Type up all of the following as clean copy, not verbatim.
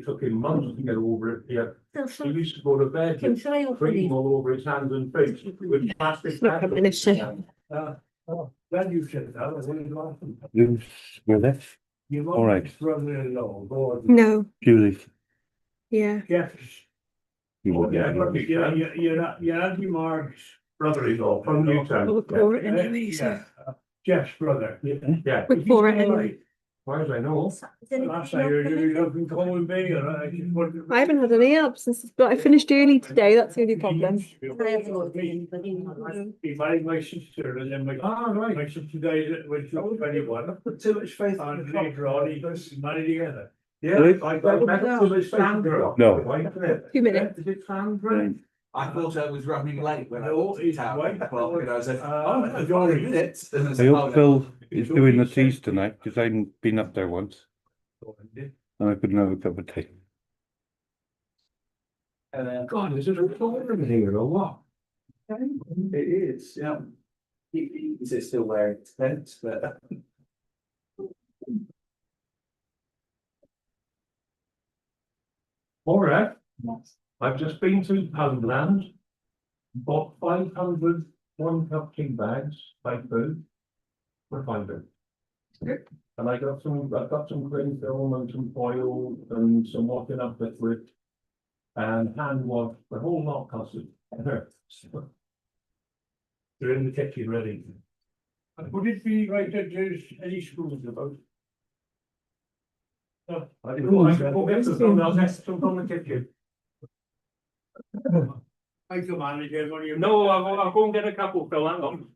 it took him months to get over it. Yeah, he Can used to go to bed with I offer cream you? all over his hands and face with plastic. It's not coming, is it? Glad you said that. I was really laughing. Who's with it? Your All right. brother-in-law, Gordon. No, Julie. yeah. Yes. You Oh, would yeah, yeah. you're Andy Mark's brother-in-law from Newtown. We'll pour it anyway, so. Jeff's brother. Yeah. We'll pour it anyway. Why as I know. Last I heard you've been calling me, I haven't had any help since, but I finished early today, that's the only problem. He married my sister and then my sister died when she was 21. Too much faith. And later on, he married together. Yeah, I met too much Sandra. No. 2 minutes. Is it Sandra? I thought I was running late when I No, was he's town. white. Well, and I said, Oh, oh, 40 minutes. And I hope Phil is doing the teas tonight, because I haven't been up there once, and I couldn't have a cup of tea. God, is it a recording here or what? It is, yeah. Is it still wearing tent? But All right. I've just been to Poundland, bought 500 one-cup tea bags by food for £5. And I've got some green film and some foil and some washing up liquid and hand wash, the whole lot costed. They're in the kitchen ready. Would it be right that there's any schools about? I didn't know, I can go get some, I'll get some from the kitchen. I can manage it, what do you? No, I'll go and get a couple, Phil, hang on.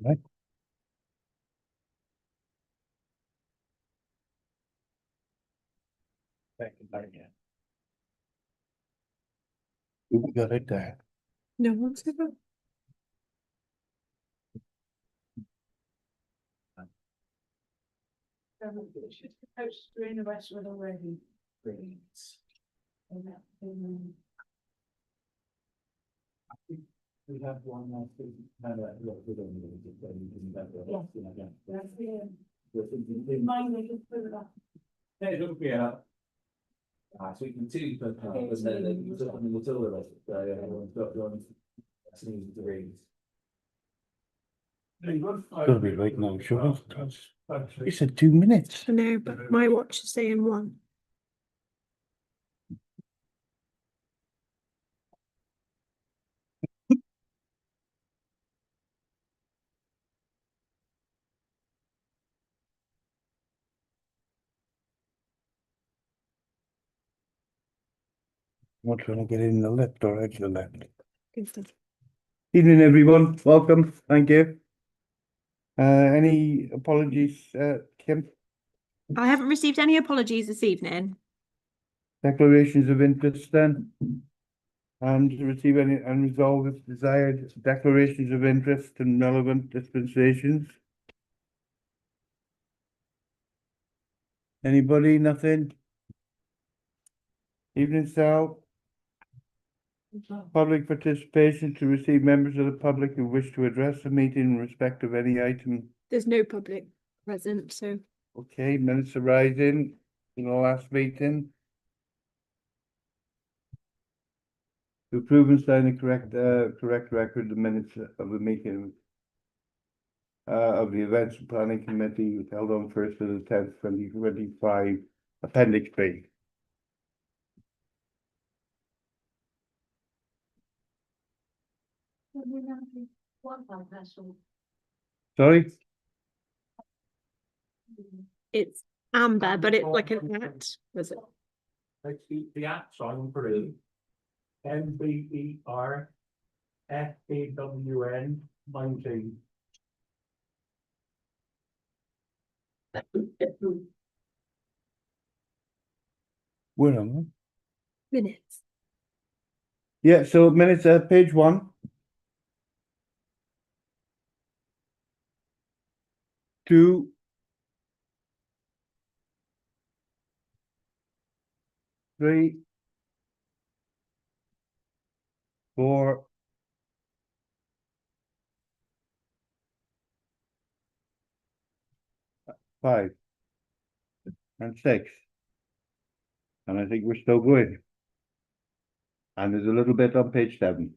Right. Who got it there? No one's ever. Should the post doing the rest with already? We have one more thing. That's the. Mine, they just put it up. so we can see, but then you took on the two of us. Got one. That's an easy to read. Gotta be right now, sure. He said 2 minutes. I know, but my watch is saying 1. I'm not trying to get in the left or out the left. Good stuff. Evening, everyone. Welcome. Thank you. Any apologies, Kim? I haven't received any apologies this evening. Declarations of interest then? And to receive any unresolved if desired declarations of interest and relevant dispensations? Anybody? Nothing? Evening, Sal. Public participation to receive members of the public who wish to address the meeting in respect of any item. There's no public present, so. Okay, minutes arising in the last meeting. To approve and sign the correct record, the minutes of the meeting of the Events and Planning Committee was held on 1st to the 10th, 2025, Appendix B. Sorry? It's amber, but it's like an at, was it? Let's keep the at sign for it. MBERFAWN 19. Where am I? Minutes. Yeah, so minutes, page 1. 2. 3. 4. 5. And 6. And I think we're still good. And there's a little bit on page 7.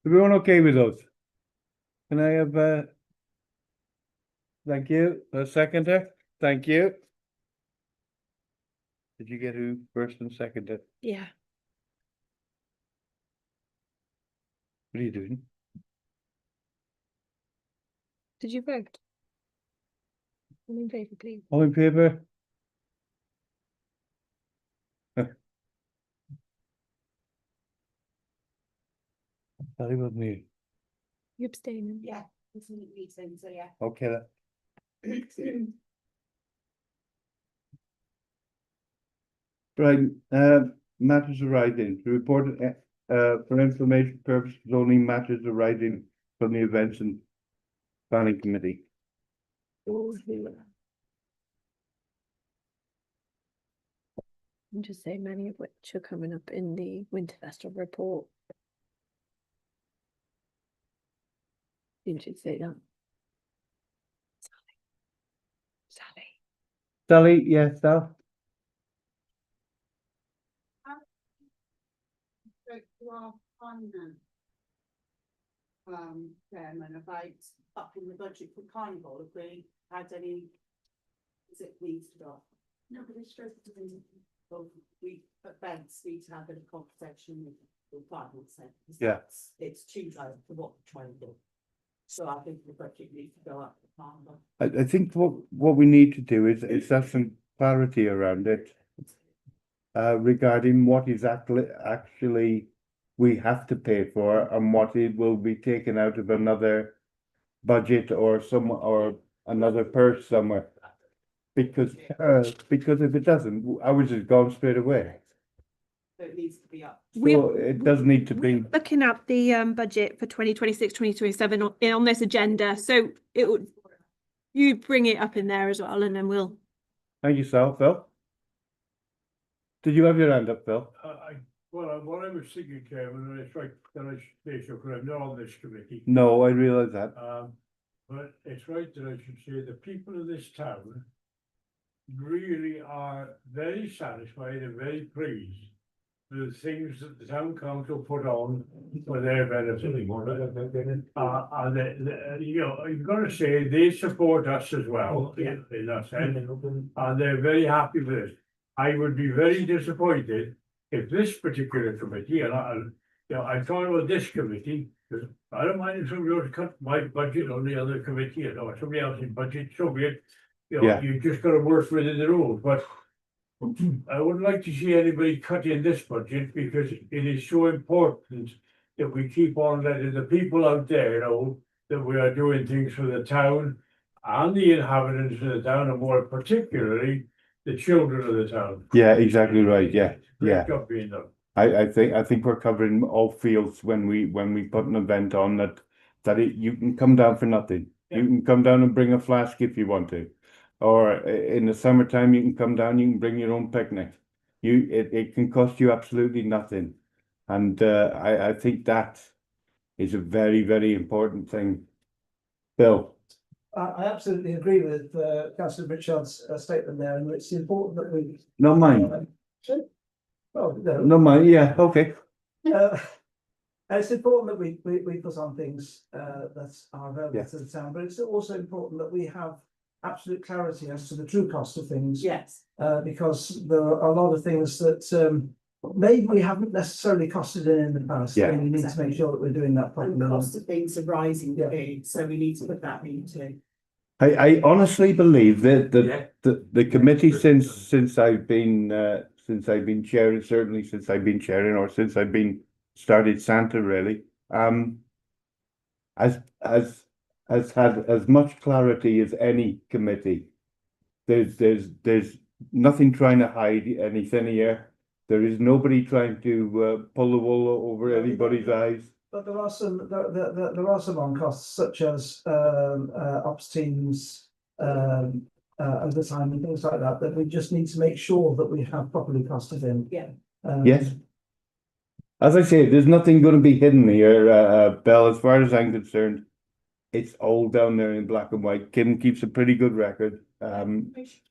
Everyone okay with those? Can I have thank you, a seconder? Thank you. Did you get who first and seconded? Yeah. What are you doing? Did you vote? All in favour, please. All in favour? Sorry about me. You abstaining? Yeah, it's in the meeting, so yeah. Okay. Right, matters arising, to report, for information purposes, only matters arising from the events and planning committee. And just say many of which are coming up in the Winter Festival report. You should say that. Sally. Sally, yes, Sal? Spoke to our finance chairman about upping the budget for carnival, if we had any, is it needs to go? No, but it's supposed to be, well, we, events need to have a bit of compensation with the finance centre. Yeah. It's too low for what we're trying to do. So I think the budget needs to go up for carnival. I think what we need to do is have some clarity around it. Regarding what is actually we have to pay for and what it will be taken out of another budget or another purse somewhere. Because if it doesn't, ours is gone straight away. So it needs to be up. So it does need to be. Looking at the budget for 2026, 2027 on this agenda, so it would, you bring it up in there as well, and then we'll. Thank you, Sal. Phil? Did you have your hand up, Phil? What I was thinking, Kevin, and it's right that I should say so, because I'm not on this committee. No, I realise that. But it's right that I should say the people of this town really are very satisfied and very pleased with the things that the town council put on for their benefit. And you know, you've got to say they support us as well, in that sense, and they're very happy with it. I would be very disappointed if this particular committee, and I'm talking about this committee, because I don't mind if somebody else cut my budget on the other committee, or somebody else's budget, so be it. You know, Yeah. you just gotta work within the rules, but I wouldn't like to see anybody cut in this budget, because it is so important that we keep on letting the people out there know that we are doing things for the town and the inhabitants of the town, and more particularly the children of the town. Yeah, exactly right. Yeah, yeah. Great job being done. I think we're covering all fields when we put an event on that you can come down for nothing. Yeah. You can come down and bring a flask if you want to, or in the summertime you can come down. You can bring your own picnic. It can cost you absolutely nothing, and I think that is a very, very important thing. Bill. I absolutely agree with Councillor Richard's statement there, and it's important that we. No mind. Well, no. No mind. Yeah. Okay. And it's important that we put on things that are available to the town, but it's also important that we have absolute clarity as to the true cost of things. Yes. Because there are a lot of things that maybe we haven't necessarily costed in the past. Yeah. And we need to make sure that we're doing that And the properly. cost of things are rising, so we need to put that into. I honestly believe that the committee since I've been chairing, certainly since I've been chairing, or since I've been started Santa really, has had as much clarity as any committee. There's nothing trying to hide anything here. There is nobody trying to pull the wool over anybody's eyes. But there are some, there are some on costs such as, ops teams, overtime and things like that, that we just need to make sure that we have properly costed in. Yeah. Yes. As I say, there's nothing going to be hidden here, Belle, as far as I'm concerned. It's all down there in black and white. Kim keeps a pretty good record. We should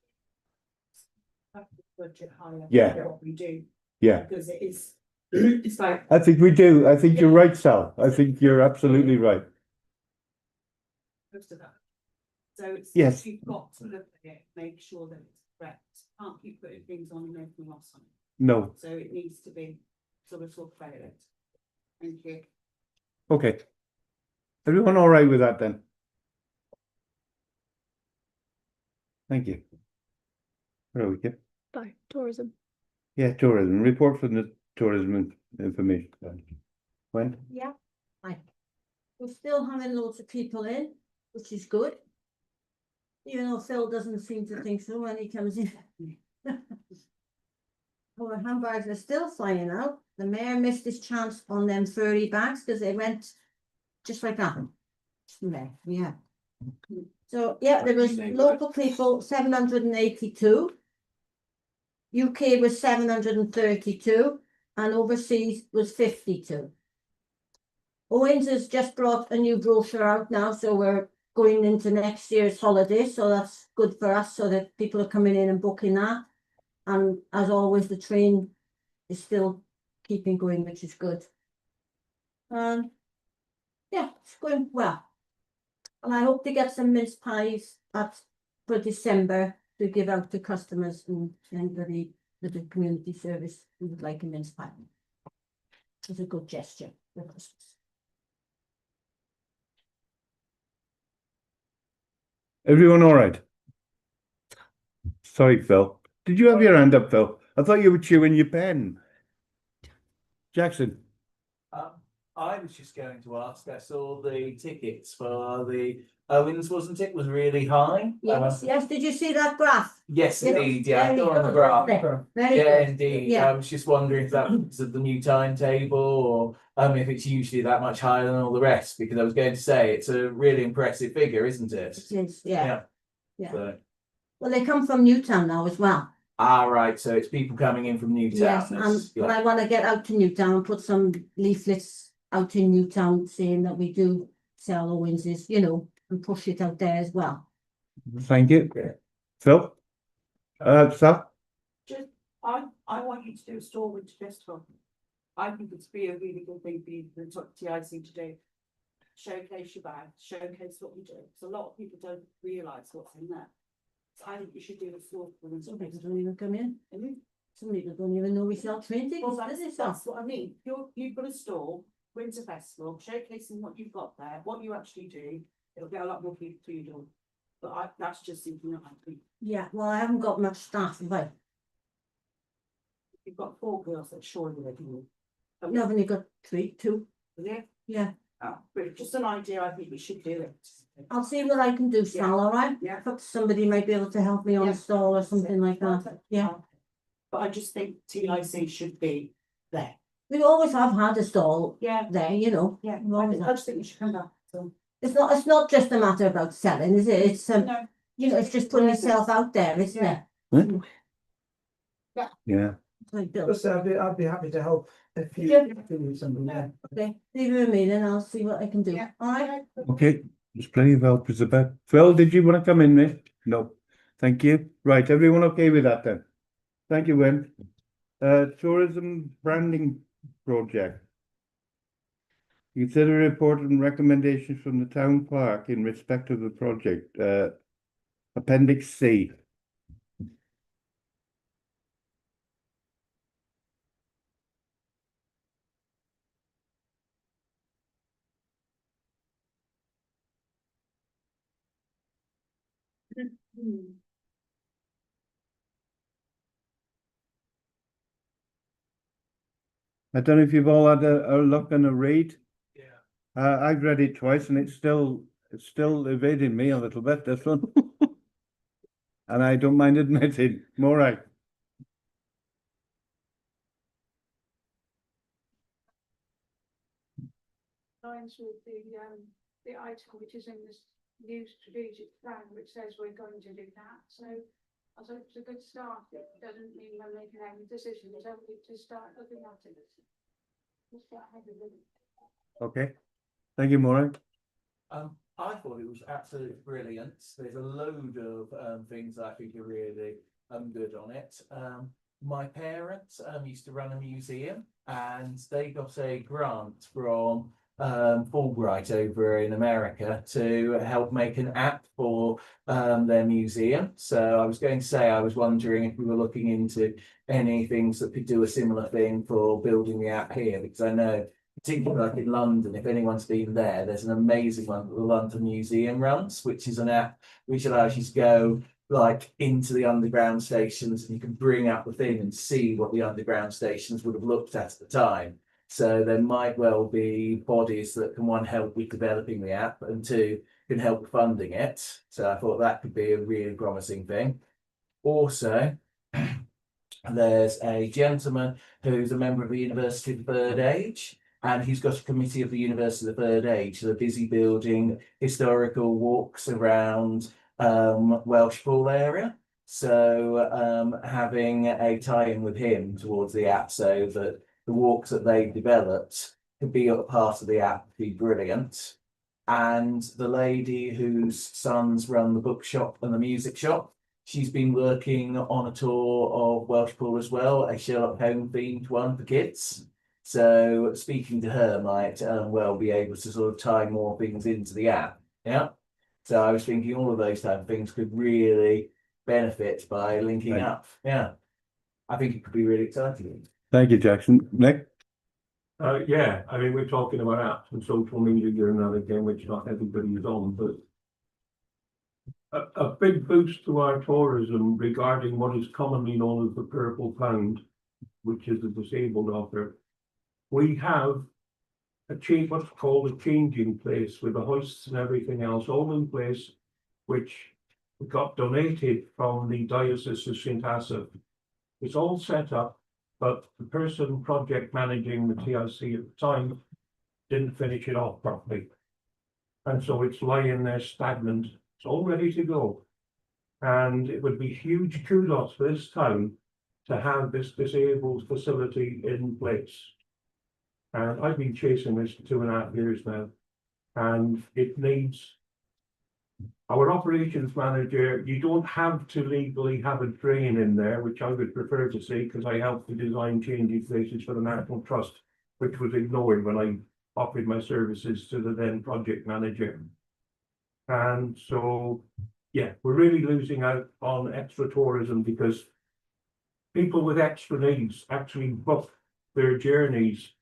have the budget higher. Yeah. than What we do, Yeah, because it is, it's like, I think we do. I think you're right, Sal. I think you're absolutely right. most of that. So it's, Yes. you've got to look at it, make sure that it's correct, can't keep putting things on and everything else on it, No, so it needs to be sort of talk about it. Thank you. okay. Everyone all right with that then? Thank you. Where are we, Kim? Bye, tourism. Yeah, tourism, report from the tourism information. When? Yeah, fine. We're still having loads of people in, which is good. Even though Phil doesn't seem to think so when he comes in. Our handbags are still flying out. The mayor missed his chance on them furry bags because they went just like that. Yeah. So, yeah, there was local people, 782. UK was 732 and overseas was 52. Owens has just brought a new brochure out now, so we're going into next year's holiday, so that's good for us, so that people are coming in and booking that. And as always, the train is still keeping going, which is good. Yeah, it's going well. And I hope to get some mince pies for December to give out to customers and anybody with the community service who would like a mince pie. It's a good gesture for Christmas. Everyone all right? Sorry, Phil. Did you have your hand up, Phil? I thought you were chewing your pen. Jackson? I was just going to ask, I saw the tickets for the Owens, wasn't it, was really high? Yes, yes, did you see that graph? Yes, Yes, indeed, yeah, I very saw on the good, graph. wasn't it? Very Yeah, good. indeed, Yeah. I was just wondering if that was the new timetable or if it's usually that much higher than all the rest, because I was going to say, it's a really impressive figure, isn't it? It is, yeah. Yeah. So, Well, they come from Newtown now as well. right, so it's people coming in from Newtown. Yes, that's- but I want to get out to Newtown and put some leaflets out in Newtown saying that we do sell Owens's, you know, and push it out there as well. Thank you. Phil? Sal? Just, I want you to do a store winter festival. I think it's be a really good thing for the TIC to do. Showcase your bag, showcase what you do, because a lot of people don't realise what's in there. So I think you should do a store for winter Some people festival. don't even come in. Mhm. Some people don't even know we sell train tickets, Well, does it? that's what I mean. You've got a store, winter festival, showcasing what you've got there, what you actually do. It'll get a lot more people through your door. But that's just something that I think. Yeah, well, I haven't got much staff, have I? You've got 4 girls that surely they can. No, I've only got two. Yeah. Yeah, But just an idea, I think we should do it. I'll see what I can do, Sal, all right? Yeah. But somebody might be able to help me on Yeah. a stall or something like that, yeah. But I just think TIC should be there. We always have had a stall Yeah. there, you know. Yeah, We've always I had. just think we should come back. So. It's not just a matter about selling, is it? It's No. you know, it's just putting yourself out there, isn't it? Yeah. Like Bill. Just, I'd be happy to help if you Yeah. do something there. Okay, leave it with me, then I'll see what I can do. Yeah. All right. Okay, there's plenty of helpers about. Phil, did you want to come in, mate? No. Thank you. Right, everyone okay with that then? Thank you, Wayne. Tourism branding project. Consider report and recommendations from the town clerk in respect of the project, appendix C. I don't know if you've all had a look and a read. Yeah. I've read it twice and it's still evading me a little bit, this one. and I don't mind admitting, Morag. Lines with the item which is in this new strategic plan, which says we're going to do that, so. I think it's a good start, it doesn't mean we're making any decisions, only to start looking at it. We'll start having a- Okay, thank you, Morag. I thought it was absolutely brilliant. There's a load of things I think are really good on it. My parents used to run a museum, and they got a grant from Fulbright over in America to help make an app for their museum. So I was going to say, I was wondering if we were looking into any things that could do a similar thing for building the app here, because I know, particularly like in London, if anyone's been there, there's an amazing one that the London Museum runs, which is an app which allows you to go like into the underground stations, and you can bring up the thing and see what the underground stations would have looked at the time. So there might well be bodies that can, one, help with developing the app, and two, can help with funding it. So I thought that could be a really promising thing. Also, there's a gentleman who's a member of the University of the Third Age, and he's got a committee of the University of the Third Age. So they're busy building historical walks around Welshpool area. So having a tie-in with him towards the app, so that the walks that they've developed could be a part of the app, would be brilliant. And the lady whose sons run the bookshop and the music shop, she's been working on a tour of Welshpool as well, a Sherlock Holmes themed one for kids. So speaking to her might well be able to sort of tie more things into the app. Yeah. So I was thinking all of those type of things could really benefit by linking Right. up. Yeah. I think it could be really exciting. Thank you, Jackson. Nick? Yeah, I mean, we're talking about apps and social media here and there again, which not everybody is on, but a big boost to our tourism regarding what is commonly known as the Purple Pound, which is the disabled offer. We have what's called a changing place with the hoists and everything else all in place, which got donated from the Diocese of St. Asaph. It's all set up, but the person project managing the TIC at the time didn't finish it off properly. And so it's lying there stagnant. It's all ready to go. And it would be huge kudos for this town to have this disabled facility in place. And I've been chasing this for 2.5 years now. And it needs our operations manager. You don't have to legally have a drain in there, which I would prefer to see, because I helped to design changing places for the National Trust, which was ignored when I offered my services to the then project manager. And so, yeah, we're really losing out on extra tourism, because people with extra needs actually book their journeys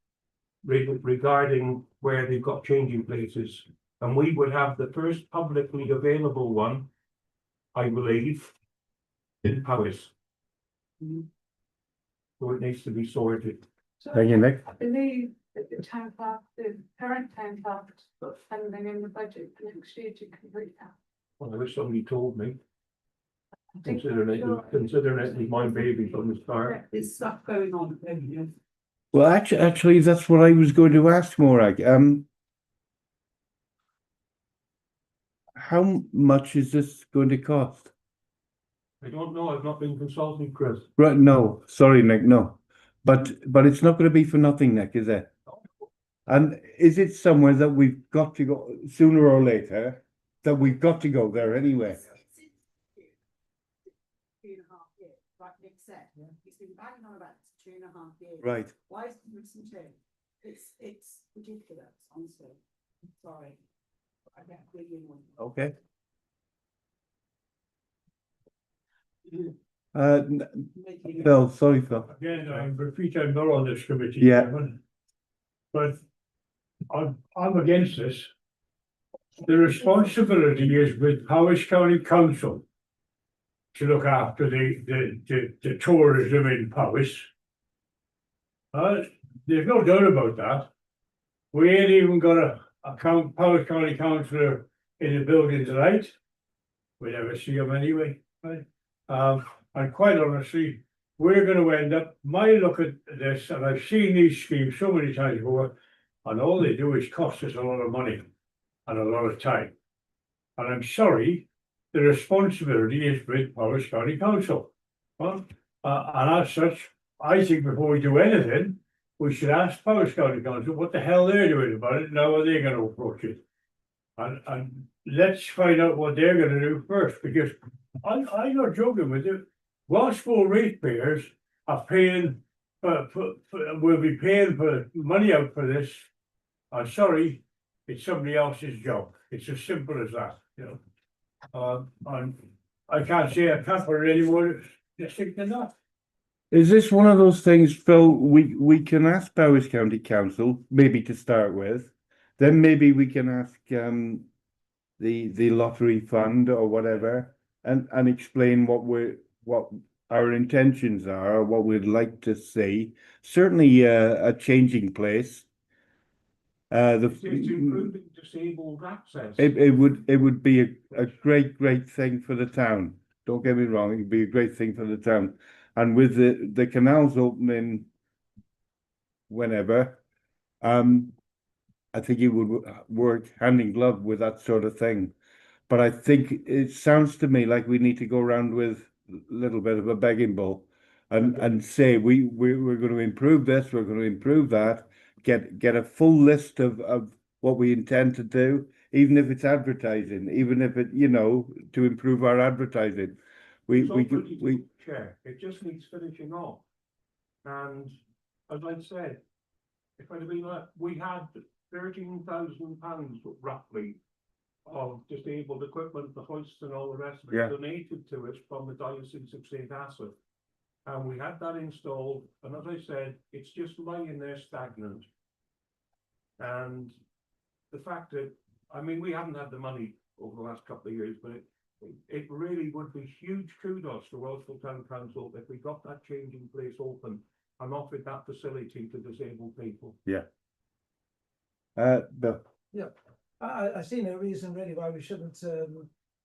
regarding where they've got changing places. And we would have the first publicly available one, I believe, in Powys. So it needs to be sorted. Thank you, Nick. I believe that the town park, the current town park, has got funding in the budget for next year to complete that. Well, I wish somebody told me, I think considering it was my baby from the start. There's stuff going on, Well, actually, that's what I was going to ask, Morag. How much is this going to cost? I don't know, I've not been consulted, Chris. Right, no, sorry, Nick, no. But it's not going to be for nothing, Nick, is it? And is it somewhere that we've got to go sooner or later? That we've got to go there anyway? 2.5 years, like Nick said, he's been banging on about this 2.5 years. Right. Why is it missing two? It's ridiculous, honestly. Sorry. I get really annoyed. Okay. Phil, sorry, Phil. Again, I'm repeating more on this committee. Yeah. Chairman, but I'm against this. The responsibility is with Powys County Council to look after the tourism in Powys. There's no doubt about that. We ain't even got a Powys County councillor in the building tonight. We never see him anyway, right? And quite honestly, we're gonna end up, my look at this, and I've seen these schemes so many times before, and all they do is cost us a lot of money and a lot of time. And I'm sorry, the responsibility is with Powis County Council. Well, and as such, I think before we do anything, we should ask Powis County Council what the hell they're doing about it, and how are they gonna approach it? And let's find out what they're gonna do first, because I'm not joking with you. Welshpool ratepayers are paying, will be paying for money out for this. I'm sorry, it's somebody else's job. It's as simple as that, you know. And I can't put it any more distinct than that. Is this one of those things, Phil, we can ask Powis County Council, maybe to start with, then maybe we can ask the lottery fund or whatever, and explain what our intentions are, or what we'd like to see. Certainly a changing place. It's improving disabled access. It would be a great thing for the town. Don't get me wrong, it'd be a great thing for the town. And with the canals opening whenever, I think it would work hand in glove with that sort of thing. But I think it sounds to me like we need to go around with a little bit of a begging bowl and say we're going to improve this, we're going to improve that, get a full list of what we intend to do, even if it's advertising, even if it, you know, to improve our advertising. Chair, it just needs finishing off. And as I said, if I'd have been like, we had £13,000 roughly of disabled equipment, the hoists and all the rest of it donated to us from the Diocese of St. Asaph. And we had that installed, and as I said, it's just lying there stagnant. And the fact that, I mean, we haven't had the money over the last couple of years, but it really would be huge kudos to Welshpool Town Council if we got that changing place open and offered that facility to disabled people. Yeah. Bill. Yeah, I see no reason really why we shouldn't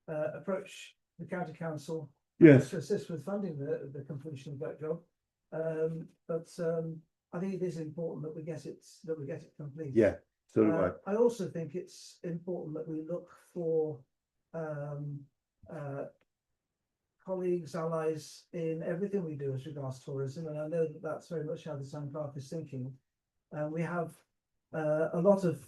approach the county council. Yes. To assist with funding the completion of that job. But I think it is important that we get it complete. Yeah, so do I. I also think it's important that we look for colleagues, allies in everything we do as regards tourism, and I know that that's very much how the town clerk is thinking. We have a lot of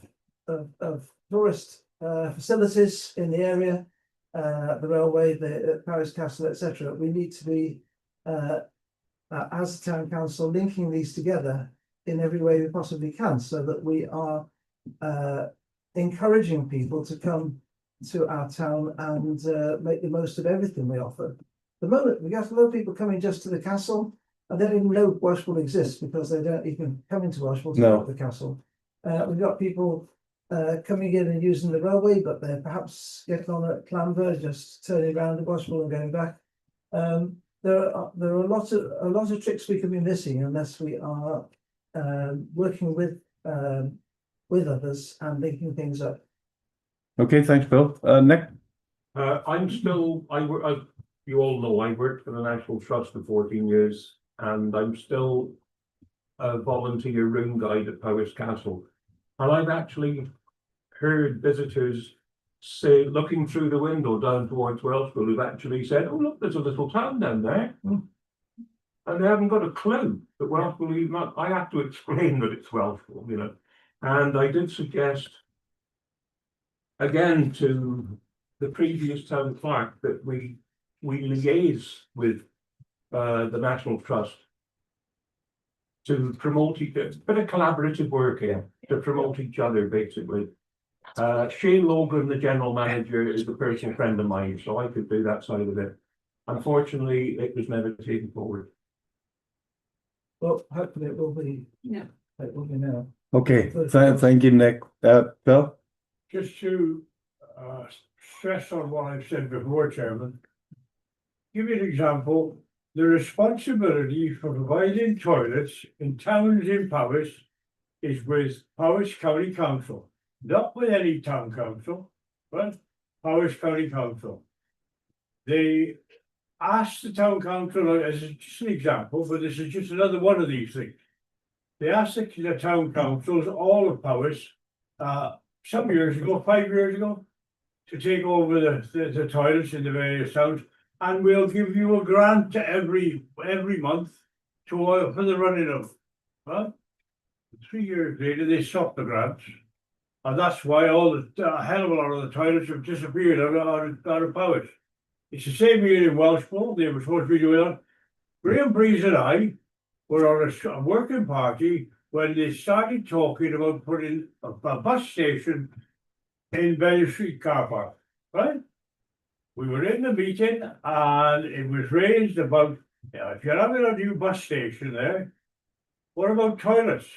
tourist facilities in the area, the railway, the Paris Castle, etc. We need to be, as a town council, linking these together in every way we possibly can, so that we are encouraging people to come to our town and make the most of everything we offer. The moment we get a lot of people coming just to the castle, and they don't even know Welshpool exists because they don't even come into Welshpool to go to the castle. We've got people coming in and using the railway, but they're perhaps getting on at Clanver, just turning around the Welshpool and going back. There are a lot of tricks we can be missing unless we are working with others and linking things up. Okay, thanks, Bill. Nick? I'm still, you all know, I worked for the National Trust for 14 years, and I'm still a volunteer room guide at Powis Castle. And I've actually heard visitors say, looking through the window down towards Welshpool, who've actually said, oh, look, there's a little town down there. And they haven't got a clue that Welshpool, even I have to explain that it's Welshpool, you know. And I did suggest, again, to the previous town clerk that we liaise with the National Trust to promote a bit of collaborative work here, to promote each other, basically. Shane Logan, the general manager, is a personal friend of mine, so I could do that side of it. Unfortunately, it was never taken forward. Well, hopefully it will be. Yeah. It will be now. Okay, thank you, Nick. Bill? Just to stress on what I've said before, Chairman. Give you an example. The responsibility for providing toilets in towns in Powis is with Powis County Council, not with any town council, but Powis County Council. asked the town council, as just an example, but this is just another one of these things. They asked the town councils, all of Powys, some years ago, 5 years ago, to take over the toilets in the various towns, and we'll give you a grant every month for the running of. Well, 3 years later, they stopped the grants, and that's why a hell of a lot of the toilets have disappeared out of Powys. It's the same here in Welshpool. They were supposed to be doing that. Graham Breeze and I were on a working party when they started talking about putting a bus station in Bennett Street car park, right? We were in the meeting and it was raised about, if you're having a new bus station there, what about toilets?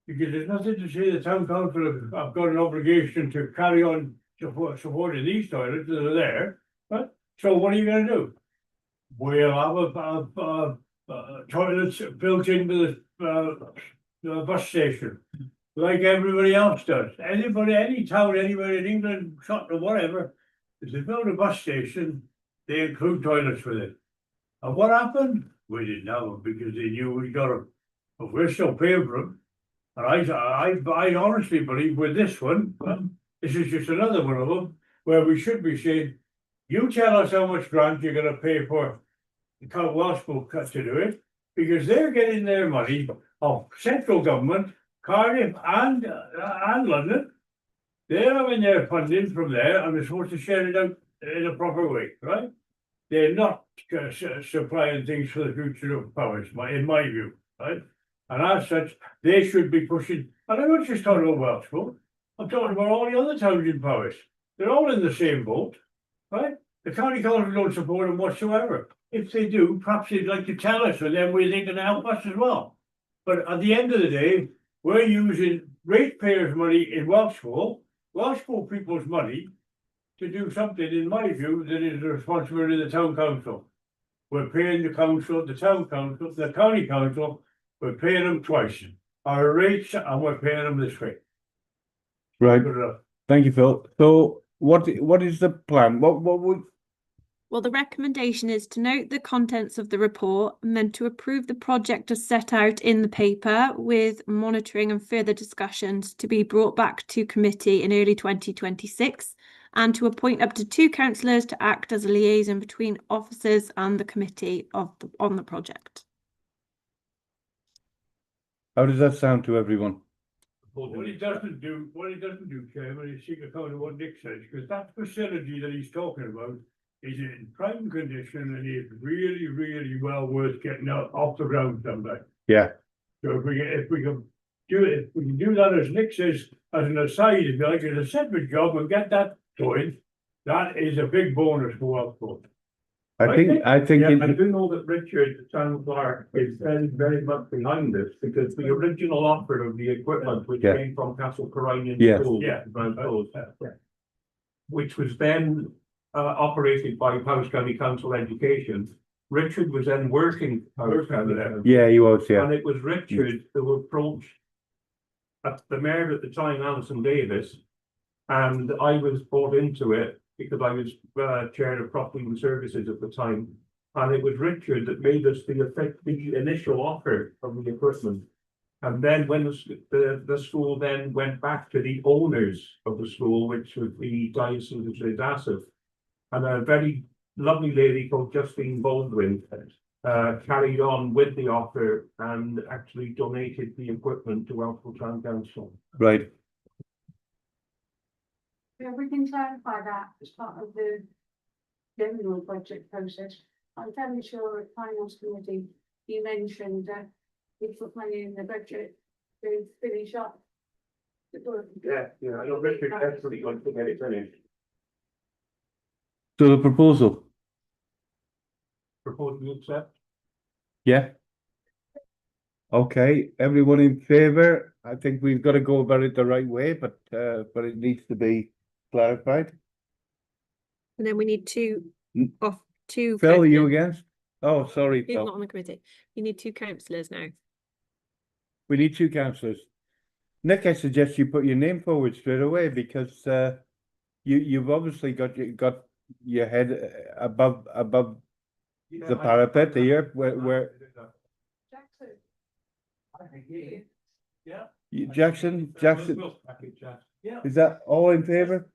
Because there's nothing to say the town council have got an obligation to carry on supporting these toilets that are there, right? So what are you gonna do? We'll have toilets built into the bus station, like everybody else does. Anybody, any town, anywhere in England, Scotland, whatever, if they build a bus station, they include toilets with it. And what happened? We didn't have them because they knew we got them, but we're still paying for them. And I honestly believe with this one, this is just another one of them, where we should be saying, you tell us how much grant you're gonna pay for the Welshpool cut to do it, because they're getting their money of central government, Cardiff and London. They're having their funding from there and they're supposed to share it out in a proper way, right? They're not supplying things for the future of Powys, in my view, right? And as such, they should be pushing, and I'm not just talking about Welshpool, I'm talking about all the other towns in Powys. They're all in the same boat, right? The county council don't support them whatsoever. If they do, perhaps they'd like to tell us, and then they can help us as well. But at the end of the day, we're using ratepayers' money in Welshpool people's money, to do something, in my view, that is the responsibility of the town council. We're paying the council, the town council, the county council, we're paying them twice. Our rates, and we're paying them this way. Right, Good enough. thank you, Phil. So what is the plan? What would, Well, the recommendation is to note the contents of the report and then to approve the project as set out in the paper with monitoring and further discussions to be brought back to committee in early 2026 and to appoint up to 2 councillors to act as a liaison between officers and the committee on the project. how does that sound to everyone? What he doesn't do, Chairman, is seek account of what Nick says, because that facility that he's talking about is in prime condition and is really, really well worth getting off the ground someday. Yeah, So if we can do that, as Nick says, as an aside, if you like, as a separate job and get that going, that is a big bonus for Welshpool. I think I in, do know that Richard, the town clerk, is very, very much behind this, because the original offer of the equipment, which Yeah. came from Castle Corinian Yeah. School, Yeah. which was then operated by Powys County Council Education. Richard was then working for Powys County Council. yeah, he was, yeah. And it was Richard who approached the mayor at the time, Alison Davis, and I was brought into it because I was chair of property and services at the time. And it was Richard that made us the initial offer of the equipment. And then when the school then went back to the owners of the school, which was the Diocese of St. Asaph, and a very lovely lady called Justine Baldwin carried on with the offer and actually donated the equipment to Welshpool Town Council. Right, Yeah, we can clarify that as part of the general budget process. I'm fairly sure at finance committee, you mentioned that we put money in the budget to finish up the work. Yeah, I know Richard desperately wants to get it finished. so the proposal, Propose we accept. yeah? Okay, everyone in favour? I think we've got to go about it the right way, but it needs to be clarified. And then we need two Mm. two. Phil, are you councillors. against? Oh, sorry, He's not Phil. on the committee. You need 2 councillors now. We need 2 councillors. Nick, I suggest you put your name forward straight away because you've obviously got your head above Yeah, the I- parapet I- here, where Jackson, I think it is. Yeah, Jackson, We'll pack it, Jack. yeah. is that all in favor?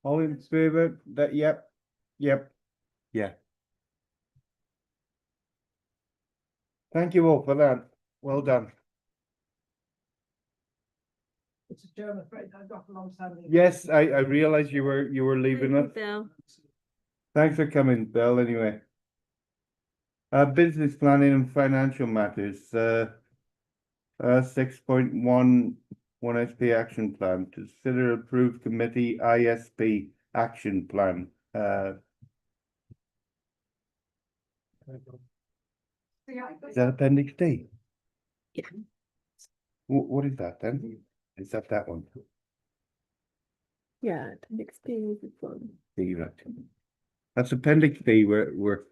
All in favor, that, yep, yeah. Thank you all for that, well done. Mr. Chairman, afraid I've got a long-standing. Yes, I realized you were leaving Thank us. you, Bill. Thanks for coming, Bill, anyway. Business planning and financial matters, 6.1, 1SP action plan, consider approved committee ISP action plan, is that appendix D? Yeah. What is that then? Is that one? Yeah, appendix B is this one. D, right. That's appendix D, we're.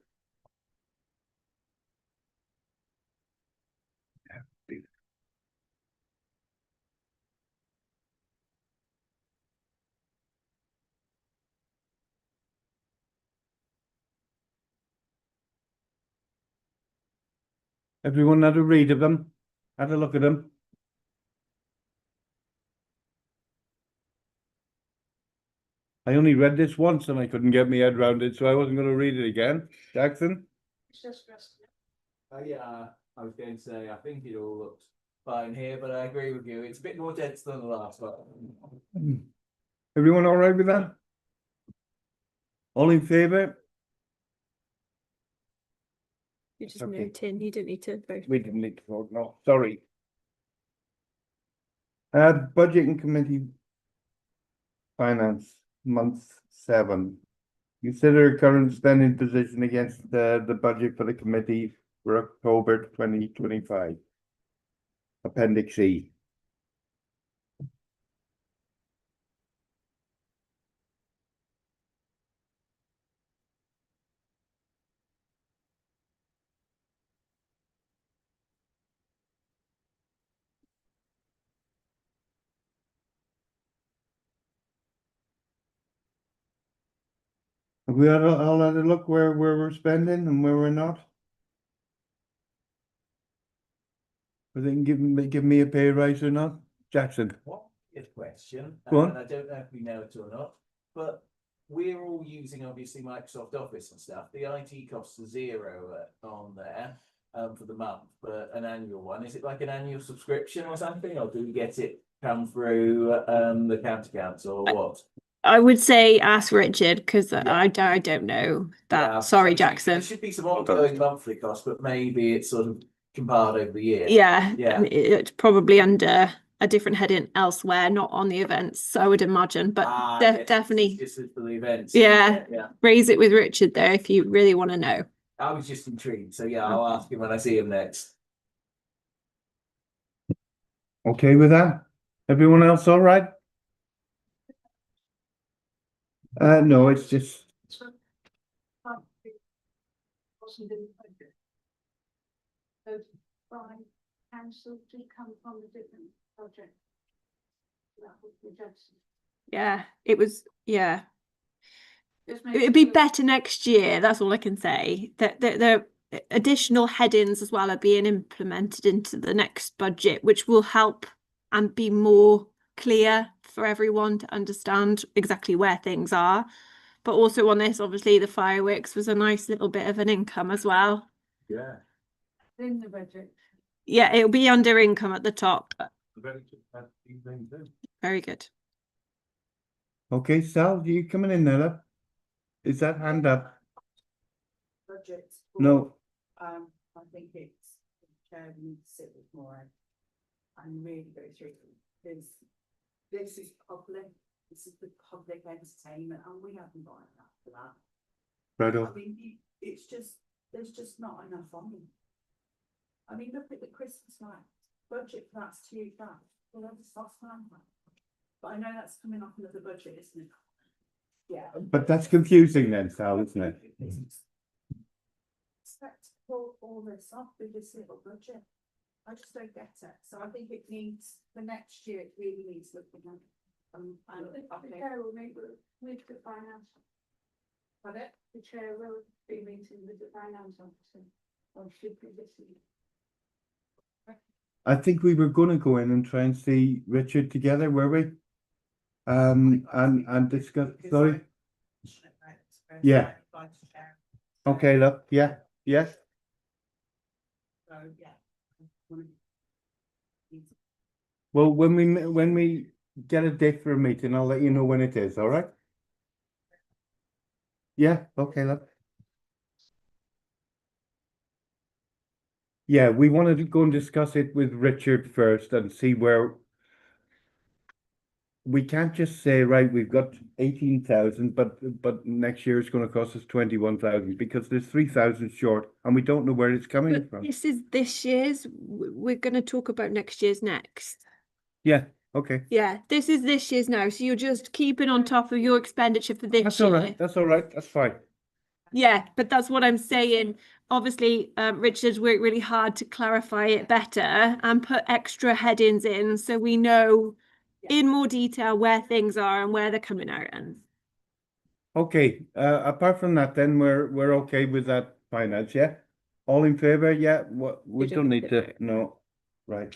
Everyone had a read of them, had a look at them. I only read this once and I couldn't get my head around it, so I wasn't gonna read it again. Jackson? it's just rest. Yeah, I was going to say, I think it all looks fine here, but I agree with you. It's a bit more dense than the last one. Everyone all right with that? All in favour? You just Okay. moved in, you didn't need to vote. We didn't need to vote, no, sorry. Budget and committee. Finance, month 7. Consider current spending position against the budget for the committee for October 2025. Appendix E. Have we all had a look where we're spending and where we're not? But they can give me a pay rise or not? Jackson? What good question, Go on. and I don't know if we know it or not, but we're all using obviously Microsoft Office and stuff. The IT costs are 0 on there for the month, but an annual one. Is it like an annual subscription or something, or do we get it come through the county council or what? I would say ask Richard, because Yeah. I don't know that. Yeah, Sorry, so Jackson. There should be some ongoing monthly costs, but maybe it's sort of compiled over the year. Yeah, Yeah. and it's probably under a different heading elsewhere, not on the events, so I would imagine, but Yes, definitely This is for the events. Yeah. Yeah. raise it with Richard there if you really want to know. I was just intrigued, so yeah, I'll ask him when I see him next. Okay with that? Everyone else all right? No, it's just, Wasn't in the budget. Voted by council to come from a different project. That would be Jackson. Yeah, it was, yeah. Just It make would be sure- better next year, that's all I can say. That the additional headings as well are being implemented into the next budget, which will help and be more clear for everyone to understand exactly where things are. But also on this, obviously, the fireworks was a nice little bit of an income as well. Yeah. In the budget. Yeah, it'll be under income at the top. Very good, that evening too. Very good. okay, Sal, you coming in there? Love? Is that hand up? Budget. No, I think it's, the chair needs to sit with more and really go through, because this is public, this is the public entertainment, and we haven't got enough for that. right I off. mean, it's just, there's just not enough on it. I mean, look at the Christmas lights, budget for that's 2,000, well, that's fine. But I know that's coming off another budget, isn't it? Yeah. But that's confusing then, Sal, isn't it? Expect to pull all this off with this little budget. I just don't get it, so I think it needs, for next year, it really needs looking at. And The chair will meet with the finance. The chair will be meeting with the finance officer, or should be listening. I think we were gonna go in and try and see Richard together, were we? And discuss, sorry, Yeah. okay, look, yeah, yes, well, when we get a date for a meeting, I'll let you know when it is, all right? Yeah, okay, look. Yeah, we wanted to go and discuss it with Richard first and see where. We can't just say, right, we've got 18,000, but next year it's gonna cost us 21,000 because there's 3,000 short and we don't know where it's coming But from. this is this year's, we're gonna talk about next year's next. Yeah, okay, Yeah, this is this year's now, so you're just keeping on top of your expenditure for this that's all year. right, that's all right, that's fine. Yeah, but that's what I'm saying. Obviously, Richard's worked really hard to clarify it better and put extra headings in so we know in more detail where things are and where they're coming out. And Okay, apart from that, then we're okay with that finance, yeah? All in favor, yeah, what, we You don't don't need need to, to no, right.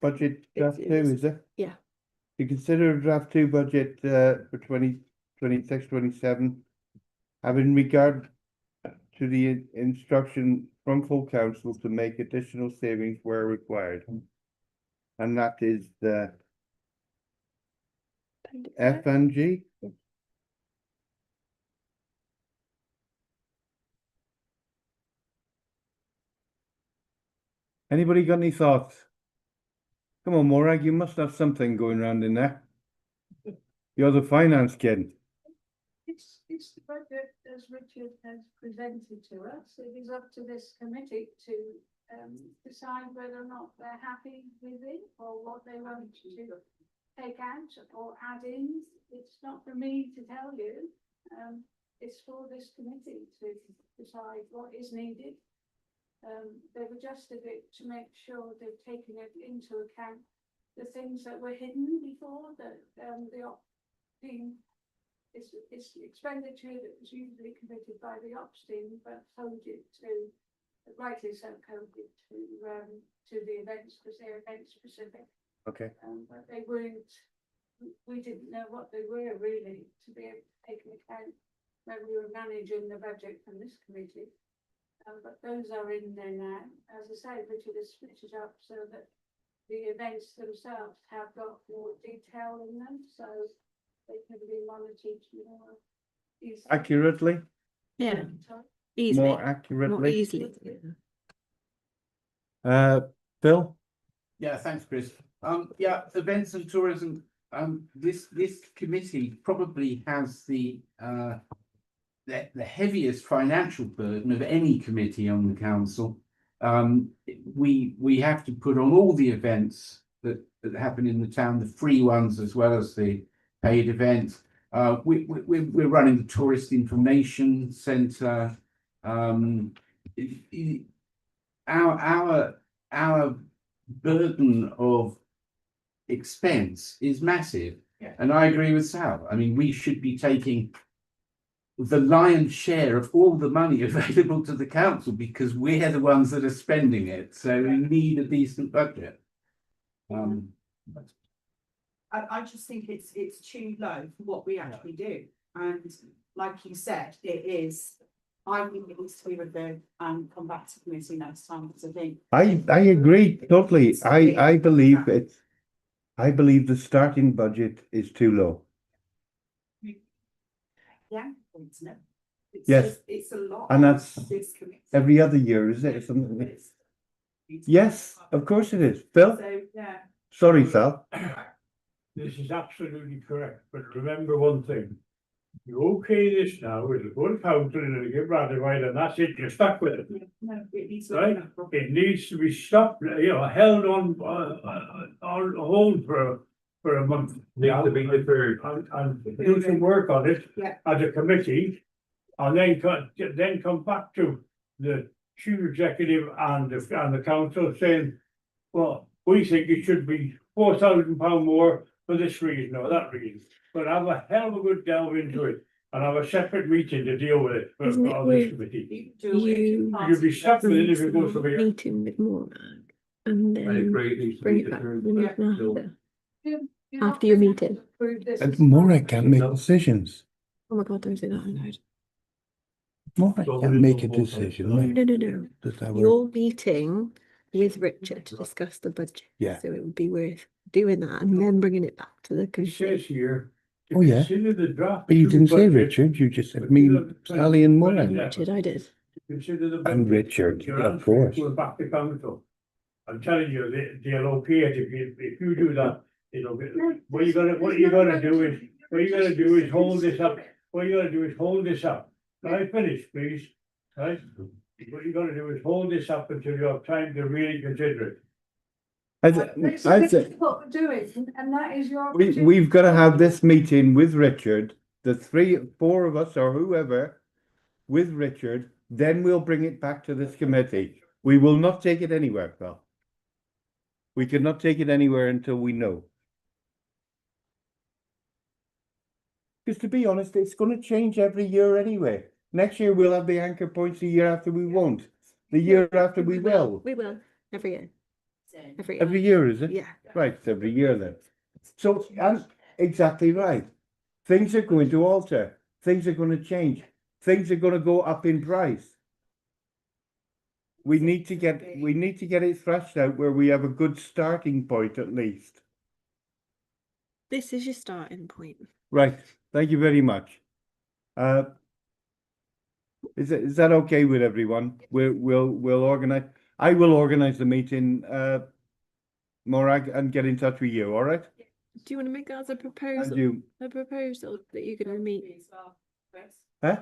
Budget draft two, is it? Yeah. To consider draft two budget, for 2026-27, having regard to the instruction from full council to make additional savings where required. And that is the F and G. Anybody got any thoughts? Come on, Morag, you must have something going around in there. You're the finance kid. It's the budget as Richard has presented to us. It is up to this committee to decide whether or not they're happy with it or what they want to take out or add in. It's not for me to tell you. It's for this committee to decide what is needed. They've adjusted it to make sure they've taken it into account the things that were hidden before, that it's expenditure that was usually committed by the ops team, but coded to, rightly so coded to the events because they're event specific. Okay. But they weren't, we didn't know what they were really to be able to take into account when we were managing the budget from this committee. But those are in there now. As I say, Richard has split it up so that the events themselves have got more detail in them, so they can be monitored more easily. Accurately, yeah, more easily, more accurately. easily. Phil? Yeah, thanks, Chris. Yeah, events and tourism, this committee probably has the heaviest financial burden of any committee on the council. We have to put on all the events that happen in the town, the free ones as well as the paid events. We're running the tourist information centre. Our burden of expense is massive. Yeah. And I agree with Sal. I mean, we should be taking the lion's share of all the money available to the council because we're the ones that are spending it. So we need a decent budget. I just think it's too low for what we actually do. And like you said, it is, I think it needs to be reviewed and come back to committee next time, because I think. I agree totally. I believe the starting budget is too low. Yeah, it's no. Yes. It's a lot. And that's this committee. every other year, is it? Something like It's- yes, of course it is. Phil? So, yeah. Sorry, Phil. This is absolutely correct, but remember one thing. You okay this now, it'll go to council and it'll get ratified and that's it, you're stuck with it. No, it needs to. Right? It needs to be stopped, held on hold for a month. Needs to be deferred. And do some work on it Yeah. as a committee. And then come back to the chief executive and the council saying, well, we think it should be £4,000 more for this reason or that reason. But have a hell of a good delve into it and have a separate meeting to deal with it for Isn't it this with committee. you You'll be stuck with it if it goes from here. meeting with Morag and I then agree, it needs to bring be it back to deferred. the meeting till- after. You're After not your gonna meeting. approve this And as Morag part can't of make No. decisions. Oh my God, don't say that out loud. Morag So can't it is make a on both sides, decision. so- like, No. that our- You're meeting with Richard to discuss the budget. Yeah. So it would be worth doing that and then bringing it back to the It says committee. here. to Oh, yeah. Consider the draft. But you two didn't say budget Richard, you just said me, Sally and Morag. Richard, I did. Consider the. And budget. Richard, Your of answer course. goes back to council. I'm telling you, they'll okay it if you do that, it'll be, what you gonna do is hold this up. What you gotta do is hold this up. Can I finish, please? Right? What you gotta do is hold this up until you have time to really consider it. This I is think what we're doing, and that is your. we've got to have this meeting with Richard, the 4 of us or whoever, with Richard, then we'll bring it back to this committee. We will not take it anywhere, pal. We cannot take it anywhere until we know. Because to be honest, it's going to change every year anyway. Next year we'll have the anchor points, the year after we won't. The year after we will. We will, every year. Every year. Every year, is it? Yeah. Right, it's every year then. So, and exactly right. Things are going to alter. Things are going to change. Things are going to go up in price. We need to get it thrashed out where we have a good starting point at least. This is your starting point. Right. Thank you very much. Is that okay with everyone? We'll organize. I will organize the meeting, Morag, and get in touch with you. All right? Do you want to make that as a And proposal? you, A proposal that you're going to meet? huh?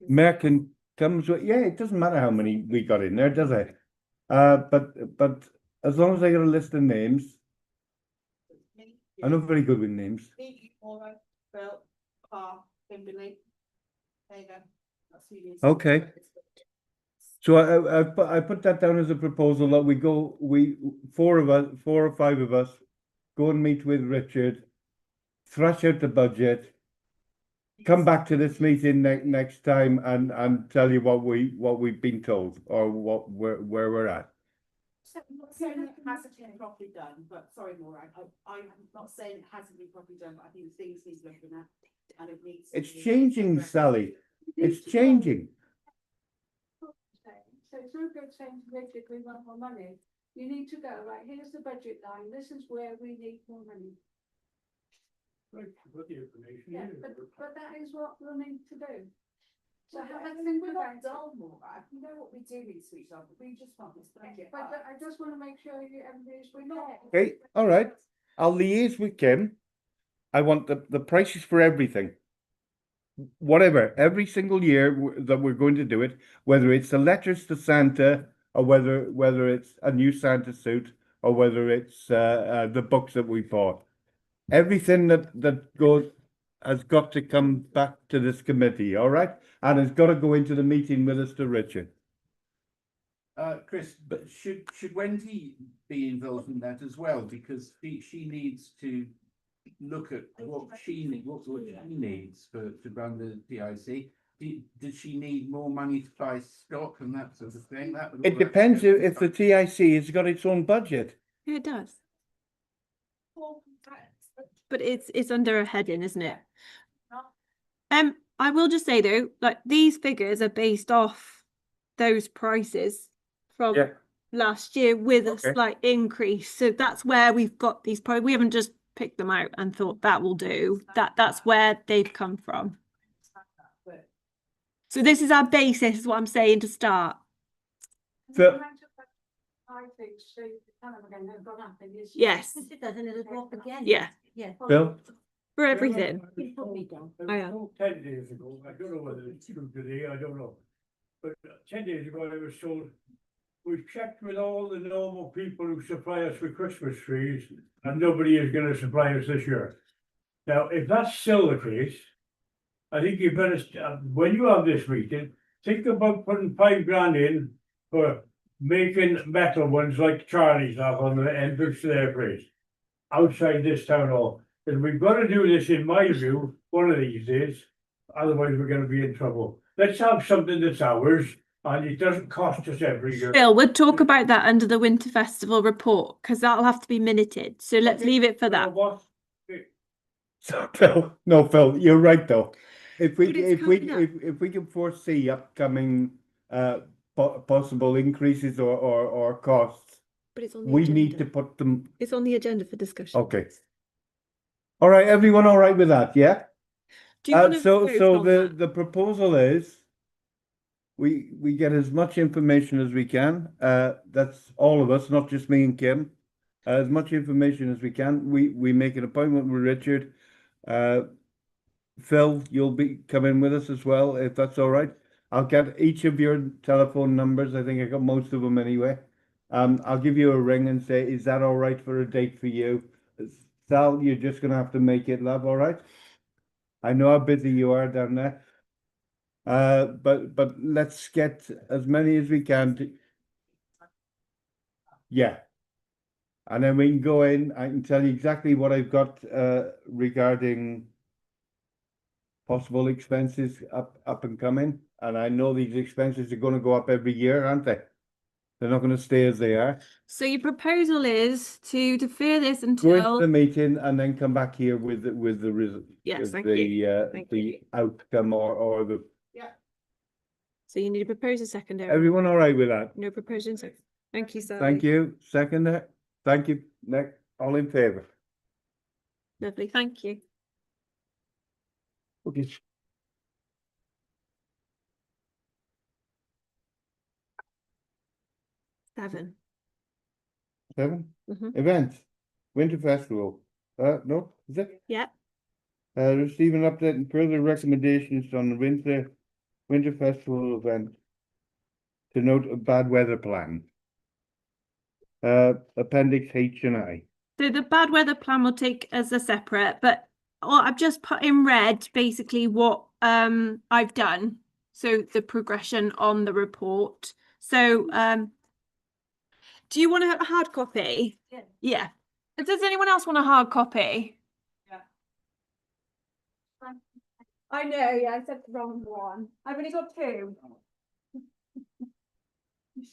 Merkin comes with, yeah, it doesn't matter how many we got in there, does it? But as long as I got a list of names, I'm not very good with names. Bill, Carl, Kimberly. There you go. That's who you need. Okay. So I put that down as a proposal that we 4 or 5 of us, go and meet with Richard, thrash out the budget, come back to this meeting next time and tell you what we've been told or where we're at. I'm not saying it hasn't been properly done, but sorry, Maura, I'm not saying it hasn't been properly done, but I think things need looking at. And it needs. It's changing, Sally. It's changing. So it's no good saying to Richard, we want more money. You need to go, right, here's the budget line, this is where we need more money. Right, you've got the information Yeah, here. but that is what we'll need to do. So have a I think we're about not it. dull, Maura, we know what we do need to each other, we just want this budget. But I just want to make sure everybody's with that. Okay, all right. I'll liaise with Kim. I want the prices for everything. Whatever, every single year that we're going to do it, whether it's the letters to Santa or whether it's a new Santa suit or whether it's the books that we bought. Everything that goes has got to come back to this committee, all right? And it's got to go into the meeting with us to Richard. Chris, but should Wendy be involved in that as well? Because she needs to look at what she needs to run the TIC. Does she need more money to buy stock and that sort of thing? It depends if the TIC has got its own budget. Yeah, it does. But it's under a heading, isn't it? I will just say though, like these figures are based off those prices from Yeah. last year with a Okay. slight increase. So that's where we've got these prices. We haven't just picked them out and thought that will do. That's where they've come from. So this is our basis, is what I'm saying to start. So- I think so, kind of again, they've gone up in this. Yes. It doesn't, it'll drop again. Yeah. Yeah. Bill? For everything. It's probably done. It Oh, yeah. was told 10 days ago, I don't know whether it's true today, I don't know. But 10 days ago, I was told, we've checked with all the normal people who supply us with Christmas trees, and nobody is gonna supply us this year. Now, if that's still the case, I think you better, when you have this meeting, think about putting 5 grand in for making metal ones like Charlie's have on the entrance to their place. Outside this town hall, and we've got to do this, in my view, one of these days, otherwise we're gonna be in trouble. Let's have something that's ours, and it doesn't cost us every year. Phil, we'll talk about that under the Winter Festival report, because that'll have to be minuted, so let's leave it for that. So Phil, no, Phil, you're right though. If we, But it's coming up. if we can foresee upcoming, possible increases or costs, But it's on the we agenda. need to put them, It's on the agenda for discussion. okay. All right, everyone all right with that, yeah? Do you want to So vote on that? the proposal is we get as much information as we can. That's all of us, not just me and Kim. As much information as we can. We make an appointment with Richard. Phil, you'll be coming with us as well, if that's all right. I'll get each of your telephone numbers. I think I got most of them anyway. I'll give you a ring and say, is that all right for a date for you? Sal, you're just gonna have to make it, love, all right? I know how busy you are down there. But let's get as many as we can to. Yeah. And then we can go in, I can tell you exactly what I've got regarding possible expenses up and coming. And I know these expenses are gonna go up every year, aren't they? They're not gonna stay as they are. So your proposal is to defer this Go into until, the meeting and then come back here with the result. Yes, thank you. Thank The you. outcome or the, so you need to propose a secondary. everyone all right with that? No proposal, so, thank you, Sally. Thank you, second, thank you, Nick, all in favor? Lovely, thank you. Okay. Seven. 7, Mhm. events, Winter Festival, no, is it? Yeah, Receive an update and further recommendations on the Winter Festival event. To note a bad weather plan. Appendix H and I. so the bad weather plan will take as a separate, but I've just put in red basically what I've done. So the progression on the report. So do you want to have a hard copy? Yeah. Yeah. Does anyone else want a hard copy? Yeah. I know, yeah, I said the wrong one. I've only got two.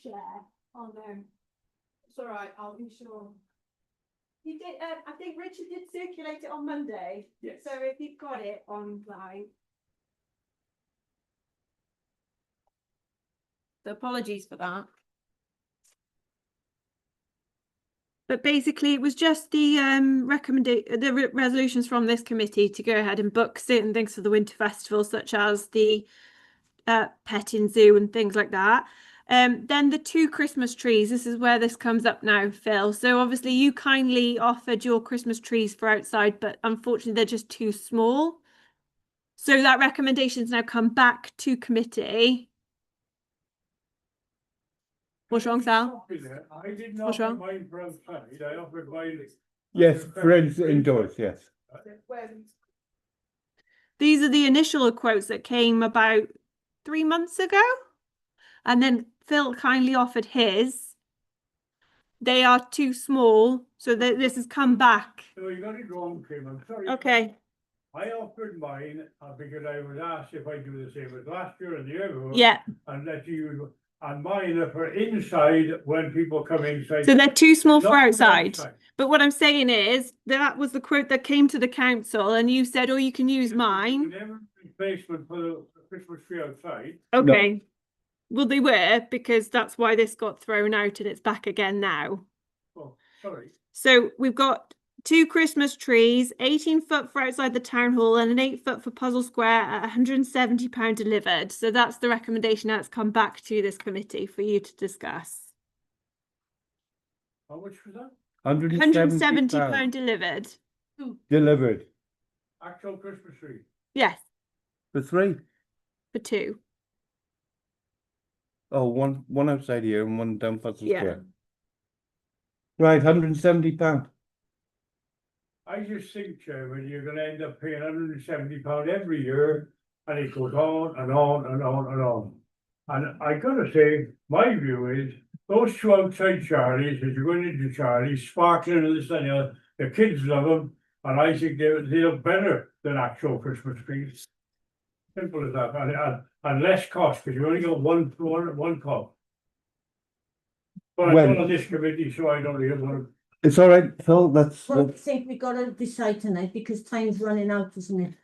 Share. Oh no. It's all right, I'll be sure. You did, I think Richard did circulate it on Monday. Yes. So if you've got it online. So apologies for that. But basically, it was just the resolutions from this committee to go ahead and book certain things for the Winter Festival, such as the petting zoo and things like that. Then the 2 Christmas trees. This is where this comes up now, Phil. So obviously, you kindly offered your Christmas trees for outside, but unfortunately, they're just too small. So that recommendation's now come back to committee. What's wrong, Sal? I did What's not wrong? offer mine for outside, I offered mine. Yes, friends indoors, yes. These are the initial quotes that came about 3 months ago. And then Phil kindly offered his. They are too small, so this has come back. So you got it wrong, Kim, I'm sorry. Okay, I offered mine because I was asked if I do the same as last year and the year before. yeah. And let you, and mine are for inside when people come inside. So they're too small not for outside. But what I'm saying is that was the quote that came to the council and you said, oh, you can use mine. Never replacement for the Christmas tree outside. Okay. Well, they were, because that's why this got thrown out and it's back again now. Oh, sorry. So we've got 2 Christmas trees, 18-foot for outside the town hall and an 8-foot for Puzzle Square at £170 delivered. So that's the recommendation that's come back to this committee for you to discuss. How much was that? £170 delivered. Delivered. Actual Christmas tree. Yes, For 3. for 2. Oh, one outside here and one down Puzzle Yeah. Square. Right, £170. I just think, Chairman, you're gonna end up paying £170 every year, and it goes on and on and on and on. And I gotta say, my view is, those two outside Charlie's, as you're going into Charlie's, sparkling and this and the other, the kids love them, and I think they look better than actual Christmas trees. Simple as that, and less cost, because you only got one cost. But I'm Well- not on this committee, so I don't really want It's all right, Phil, that's, Well, I think we gotta decide tonight because time's running out, isn't it?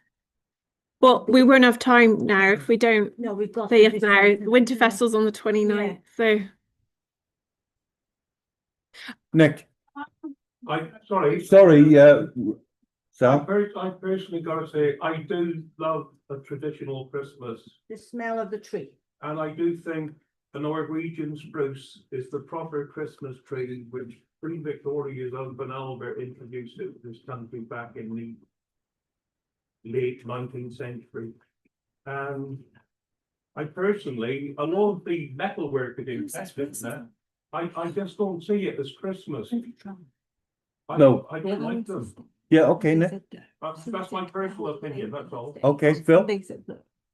Well, we won't have time now if we don't No, we've got. say to yes now. decide The Winter tonight. Festival's on the 29th, so Nick, Sorry, I Sal, personally gotta say, I do love a traditional Christmas. The smell of the tree. And I do think the Norwegian spruce is the proper Christmas tree, which Queen Victoria's husband Albert introduced to this country back in the late 19th century. And I personally, I love the metalwork it is, I just don't see it as Christmas. No. I don't like them. yeah, okay, Nick, That's my personal opinion, that's all. okay, Phil,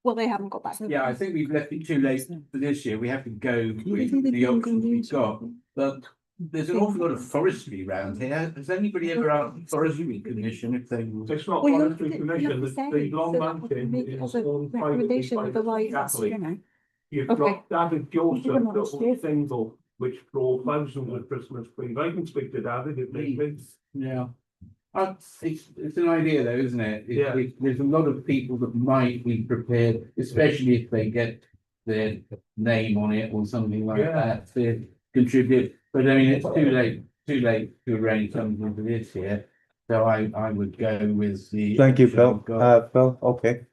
well, they haven't got back. Yeah, I think we've left it too late for this year. We have to go with the options we've got. But there's an awful lot of forestry around here. Has anybody ever asked the forestry commission if they will? It's not Well, you forestry have to commission, say, the Long so that would Mountain make it is as a owned privately recommendation, by the otherwise, Catholic. you know. You've Okay. got David Joseph, Give him that honesty. owns Single, which draw thousands of Christmas trees. I can speak to David if need be. Yeah. It's an idea though, isn't it? Yeah. There's a lot of people that might be prepared, especially if they get their name on it or something like Yeah. that to contribute. But I mean, it's too late to arrange something for this year. So I would go with the. thank you, option Phil, we've got. Phil, okay.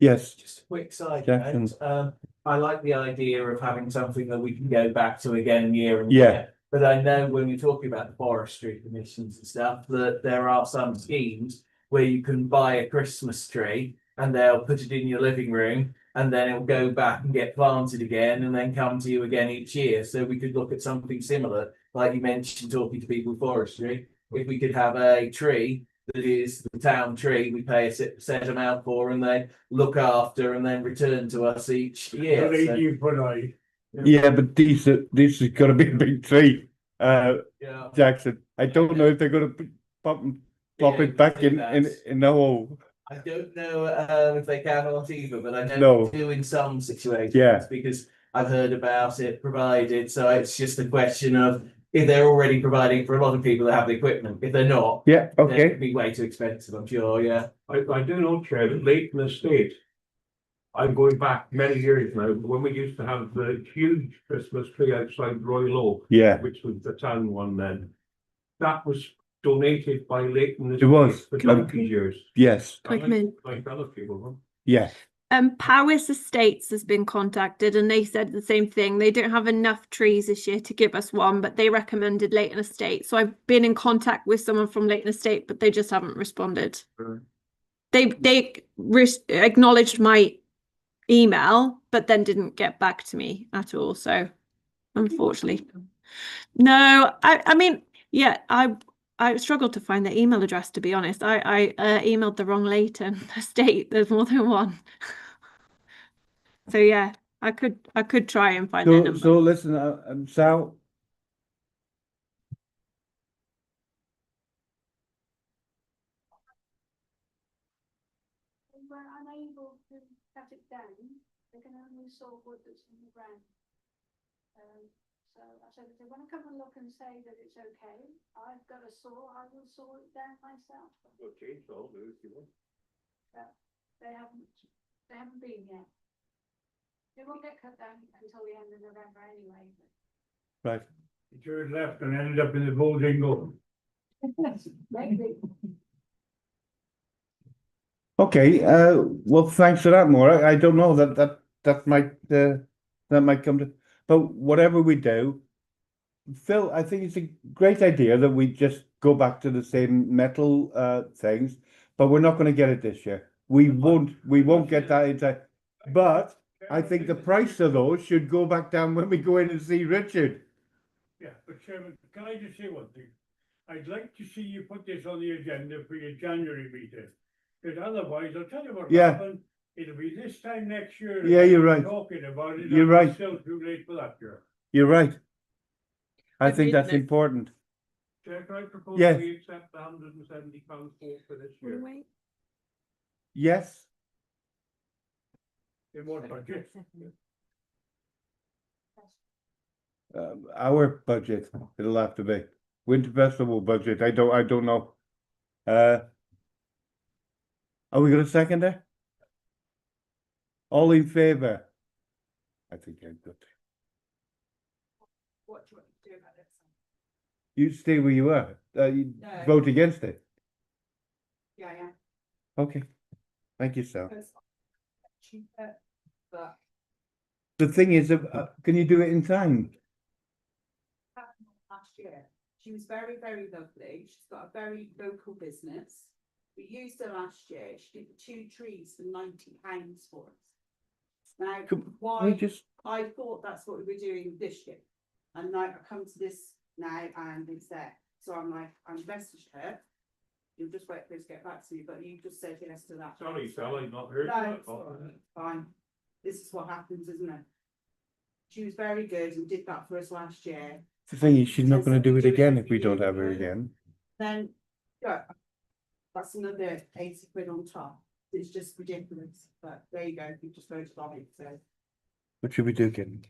Yes, Just a quick side Jackson. note, I like the idea of having something that we can go back to again year and Yeah. year. But I know when you're talking about the forestry commissions and stuff, that there are some schemes where you can buy a Christmas tree and they'll put it in your living room and then it'll go back and get planted again and then come to you again each year. So we could look at something similar, like you mentioned, talking to people with forestry. If we could have a tree that is the town tree, we pay a set amount for and they look after and then return to us each year. to. So, You put I. yeah, but this is gonna be a big tree, yeah. Jackson, I don't know if they're gonna plop Yeah, it back do in that. the hole. I don't know if they can or not either, but I know No. they do in some situations. Yeah. Because I've heard about it provided, so it's just a question of if they're already providing for a lot of people that have the equipment. If they're not, Yeah, then okay, it'd be way too expensive, I'm sure, yeah. I do know, Chair, that Leighton Estate. I'm going back many years now, when we used to have the huge Christmas tree outside Royal Oak, yeah, which was the town one then. That was donated by Leighton It was. Estate for 20 years. yes, Can I come in? I fell a few of them. yeah, Powis Estates has been contacted and they said the same thing. They don't have enough trees this year to give us one, but they recommended Leighton Estate. So I've been in contact with someone from Leighton Estate, but they just haven't responded. Right. They acknowledged my email, but then didn't get back to me at all. So unfortunately, no. I mean, yeah, I struggled to find their email address, to be honest. I emailed the wrong Leighton Estate. There's more than one. So yeah, I could try and find their number. so listen, Sal, When we're unable to cut it down, they can only saw wood that's in the ground. So I said, if they want to come and look and say that it's okay, I've got a saw, I will saw it down myself. Okay, so I'll do it if you want. They haven't been yet. It won't get cut down until the end of November anyway. right, He turned left and ended up in the bull dingle. Maybe. okay, well, thanks for that, Maura, I don't know, that might come to, but whatever we do, Phil, I think it's a great idea that we just go back to the same metal, things, but we're not gonna get it this year. We won't get that into, but I think the price of those should go back down when we go in and see Richard. Yeah, but Chairman, can I just say one thing? I'd like to see you put this on the agenda for your January meeting. Because otherwise, I'll tell you what will Yeah. happen. It'll be this time next year. Yeah, you're right. Talking about it. You're and right. it's still too late for that year. You're right. I I've think made that's notes. important. Chair, can I propose Yes. we accept the £170 for this year? Wait. Yes, In what budget? our budget, it'll have to be. Winter Festival budget, I don't know. Are we gonna second it? All in favour? I think I'm good. What do you want to do about it? You stay where you are, you No. vote against it. Yeah. Okay, thank you, Sal. Because cheaper, but The thing is, can you do it in time? happened last year. She was very, very lovely. She's got a very local business. We used her last year. She did 2 trees for £90 for us. Now, We why? just, I thought that's what we were doing this year. And now I come to this now and it's there. So I'm like, I'm messaged her. You'll just wait for her to get back to me, but you just said yes to that. Sorry, Sal, I've not heard No, that. it's all right. Fine. This is what happens, isn't it? She was very good and did that for us last year. the thing is, she's not Says gonna that do we it do it again every if we don't year, have her right? again. Then, yeah, that's another 80 quid on top. It's just ridiculous, but there you go, you just voted on it, so. What should we do again?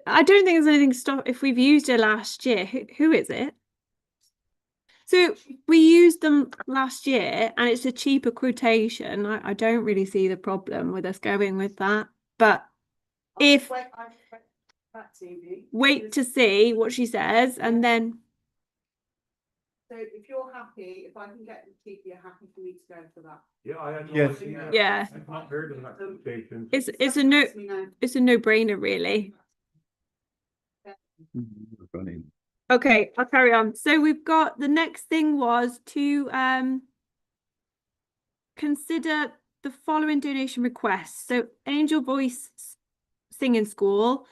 I don't think there's anything stop if we've used it last year. Who is it? So we used them last year and it's a cheaper quotation. I don't really see the problem with us going with that. But if Back to me. wait to see what she says and then So if you're happy, if I can get the cheap, you're happy for me to go for that. Yeah, I had no Yes. idea. Yeah. I've not heard of that quotation. it's a Send no it to me now. it's a no-brainer really. Running. Okay, I'll carry on. So we've got the next thing was to consider the following donation requests. So Angel Voice Singing School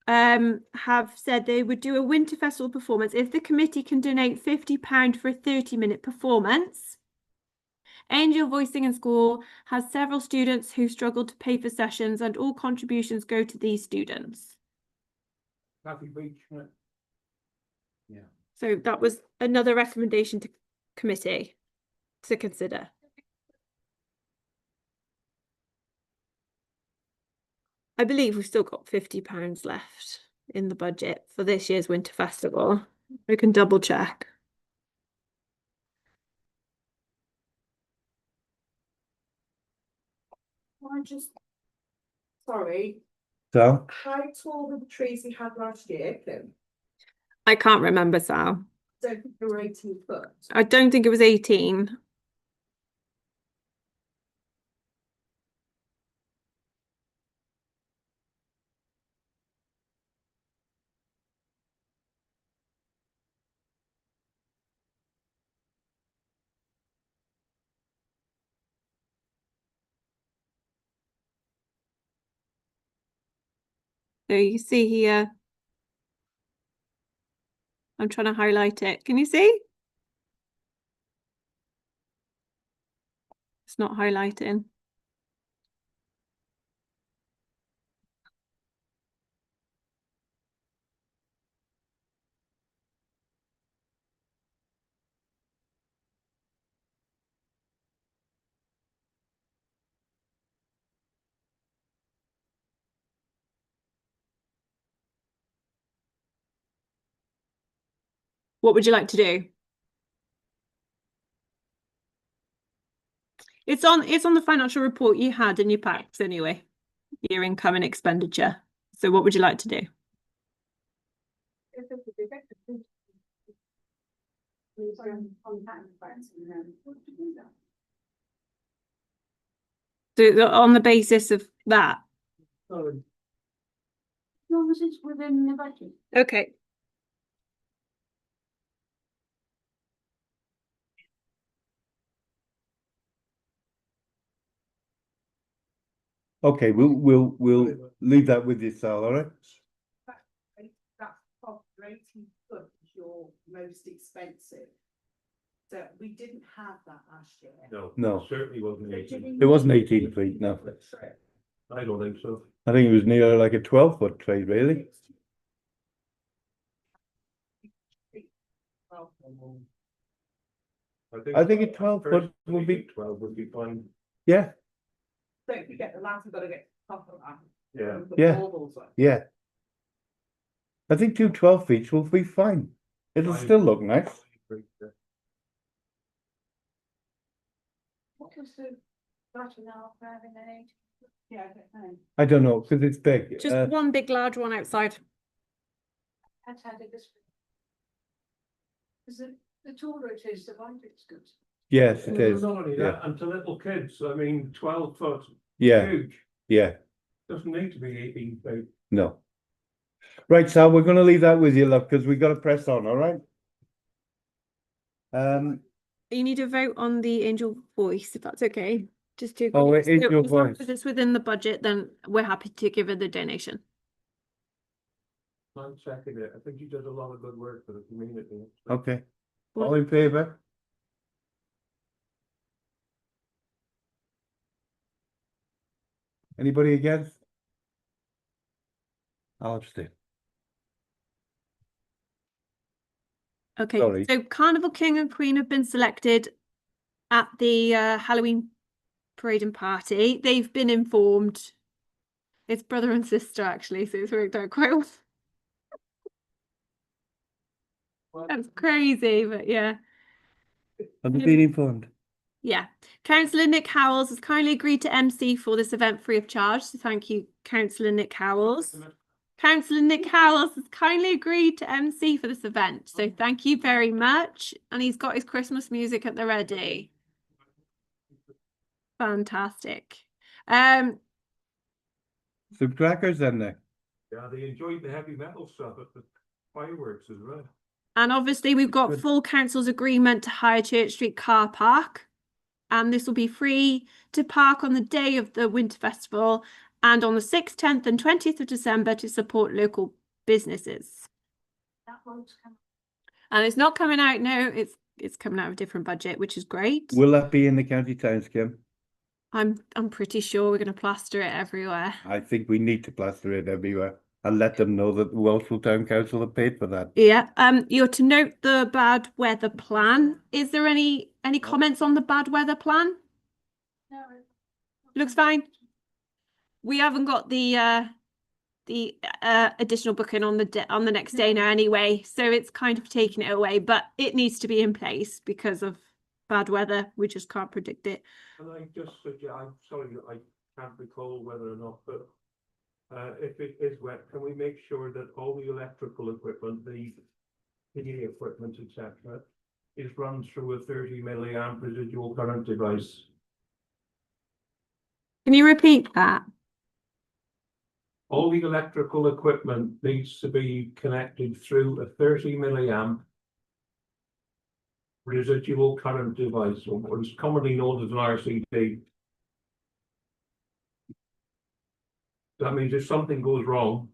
have said they would do a winter festival performance if the committee can donate £50 for a 30-minute performance. Angel Voice Singing School has several students who struggle to pay for sessions and all contributions go to these students. Happy Beach, isn't it? So that was another recommendation to committee to consider. I believe we've still got £50 left in the budget for this year's winter festival. We can double check. I just, sorry, So, how tall were the trees we had last year, Kim? I can't remember, Sal. Don't think they were 18 foot. I don't think it was 18. So you see here, I'm trying to highlight it. Can you see? It's not highlighting. What would you like to do? It's on the financial report you had in your packs anyway, your income and expenditure. So what would you like to do? So on the basis of that. Sorry. As long as it's within the budget. Okay. okay, we'll leave that with you, Sal, all right? That top 18 foot is your most expensive. So we didn't have that last year. No. No. Certainly wasn't So 18. do we It wasn't need 18 feet, no. for the trip? I don't think so. I think it was near like a 12-foot tree, really. I think a 12-foot would be, 12 would be fine. yeah, So if you get the last, we've got to get top of that. Yeah. The Yeah. baubles on. yeah. I think 2 12 feet will be fine. It'll I- still look nice. What was the rationale for having an 8? Yeah, I don't know. I don't know, because it's big. Just one big large one outside. That's how did this. Is it, the taller it is, the lighter it's good. Yes, it is. Not only Yeah. that, and to little kids, I mean, 12 foot, Yeah, huge, yeah, doesn't need to be 18 feet. no. Right, Sal, we're gonna leave that with you, love, because we gotta press on, all right? You need to vote on the angel voice, if that's okay. Just to Oh, agree. it is So your as long voice. as it's within the budget, then we're happy to give her the donation. I'm checking it. I think you did a lot of good work for the community. Okay. All in favour? Anybody against? I'll abstain. Okay, Sorry. so Carnival King and Queen have been selected at the Halloween parade and party. They've been informed. It's brother and sister, actually, so it's worked out quite well. That's crazy, but yeah. Have they been informed? Yeah. Councillor Nick Howells has kindly agreed to MC for this event free of charge. So thank you, Councillor Nick Howells. Councillor Nick Howells has kindly agreed to MC for this event. So thank you very much. And he's got his Christmas music at the ready. Fantastic. Some crackers then there. Yeah, they enjoyed the heavy metal stuff at the fireworks as well. And obviously we've got Good. full council's agreement to hire Church Street car park. And this will be free to park on the day of the Winter Festival and on the 6th, 10th and 20th of December to support local businesses. That won't come. And it's not coming out now, it's coming out of a different budget, which is great. Will that be in the county towns, Kim? I'm pretty sure we're going to plaster it everywhere. I think we need to plaster it everywhere and let them know that the Welshpool Town Council have paid for that. Yeah, you're to note the bad weather plan. Is there any comments on the bad weather plan? No. Looks fine. We haven't got the additional booking on the next day now anyway, so it's kind of taking it away, but it needs to be in place because of bad weather. We just can't predict it. And I just suggest, I'm sorry, I can't recall whether or not, but if it is wet, can we make sure that all the electrical equipment, the PA equipment, etc., is run through a 30 milliamp residual current device? Can you repeat that? All the electrical equipment needs to be connected through a 30 milliamp residual current device, or what is commonly known as an RCD. That means if something goes wrong,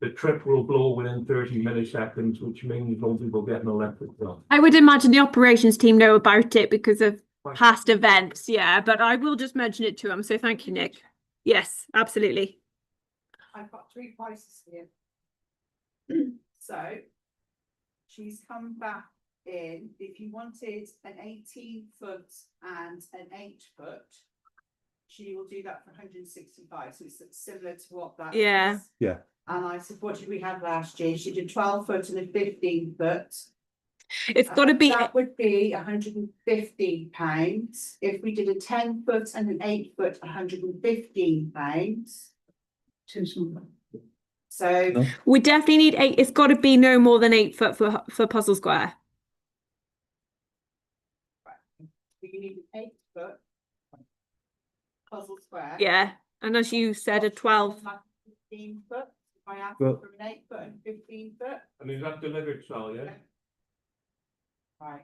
the trip will blow within 30 milliseconds, which means no people get an electric bill. I would imagine the operations team know about it because of past events, yeah, but I will just mention it to them. So thank you, Nick. Yes, absolutely. I've got 3 prices here. So she's come back in, if you wanted an 18-foot and an 8-foot, she will do that for 165. So it's similar to what that Yeah. is. Yeah. And I said, what did we have last year? She did 12-foot and a 15-foot. It's got to be. That would be £115. If we did a 10-foot and an 8-foot, £115. Too small. So No. We definitely need 8. It's got to be no more than 8 foot for Puzzle Square. you need an 8-foot puzzle square. Yeah, and as you said, a 12. 15-foot. I asked Well- for an 8-foot and 15-foot. And is that delivered, Sal, yeah? Right.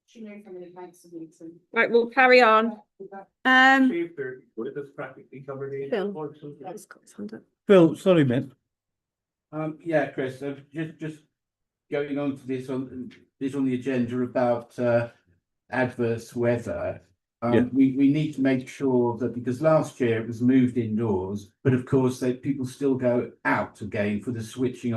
She knows how many planks of meeting. Right, we'll carry on. See if they're, would this practically cover the Phil. points of- Let's got his hand up. Phil, sorry, mate. Yeah, Chris, just going on to this on the agenda about adverse weather. Yeah. We need to make sure that, because last year it was moved indoors, but of course people still go out again for the switching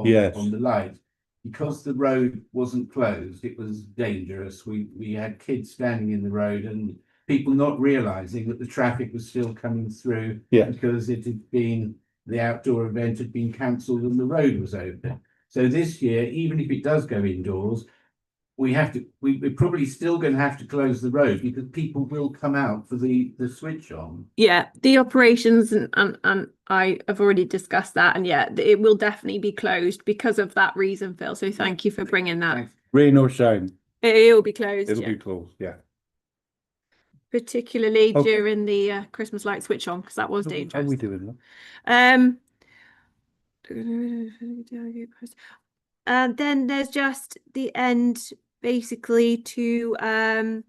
Yes. on the light. Because the road wasn't closed, it was dangerous. We had kids standing in the road and people not realising that the traffic was still coming through. Yeah. Because the outdoor event had been cancelled and the road was open. So this year, even if it does go indoors, we're probably still going to have to close the road because people will come out for the switch on. Yeah, the operations and I have already discussed that, and yeah, it will definitely be closed because of that reason, Phil. So thank you for bringing that. Thanks. Rain or shine, It will be closed, it'll yeah. be closed, yeah. Particularly Okay. during the Christmas light switch on, because that was How are dangerous. we doing that? And then there's just the end, basically, to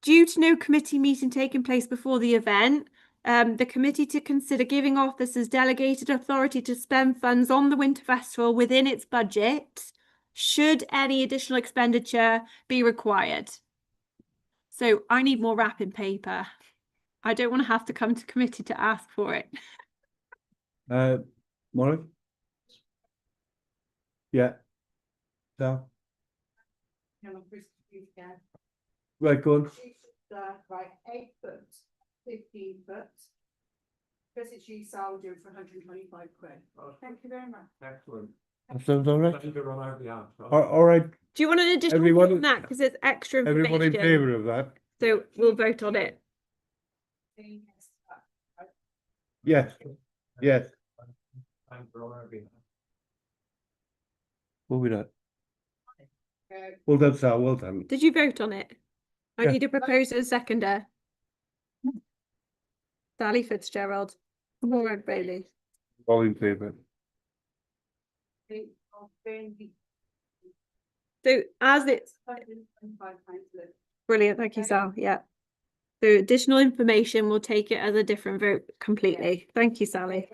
due to no committee meeting taking place before the event, the committee to consider giving officers delegated authority to spend funds on the Winter Festival within its budget, should any additional expenditure be required. So I need more wrapping paper. I don't want to have to come to committee to ask for it. Molly? Yeah. So, right, go on. Right, 8 foot, 15 foot. Because it's used, I'll do it for 125 quid. Thank you very much. Excellent. That sounds all right. Thank you on our behalf. All right, Do you want an additional Everyone- vote on that? Because there's extra information. everyone in favour of that? So we'll vote on it. Yes, yes. Thank you on our behalf. What we done? Well done, Sal, well done. Did you vote on it? I Yeah. need a proposer and seconder. Sally Fitzgerald. Warren Bailey. All in favour. So as it's brilliant, thank you, Sal. Yeah. So additional information, we'll take it as a different vote completely. Thank you, Sally.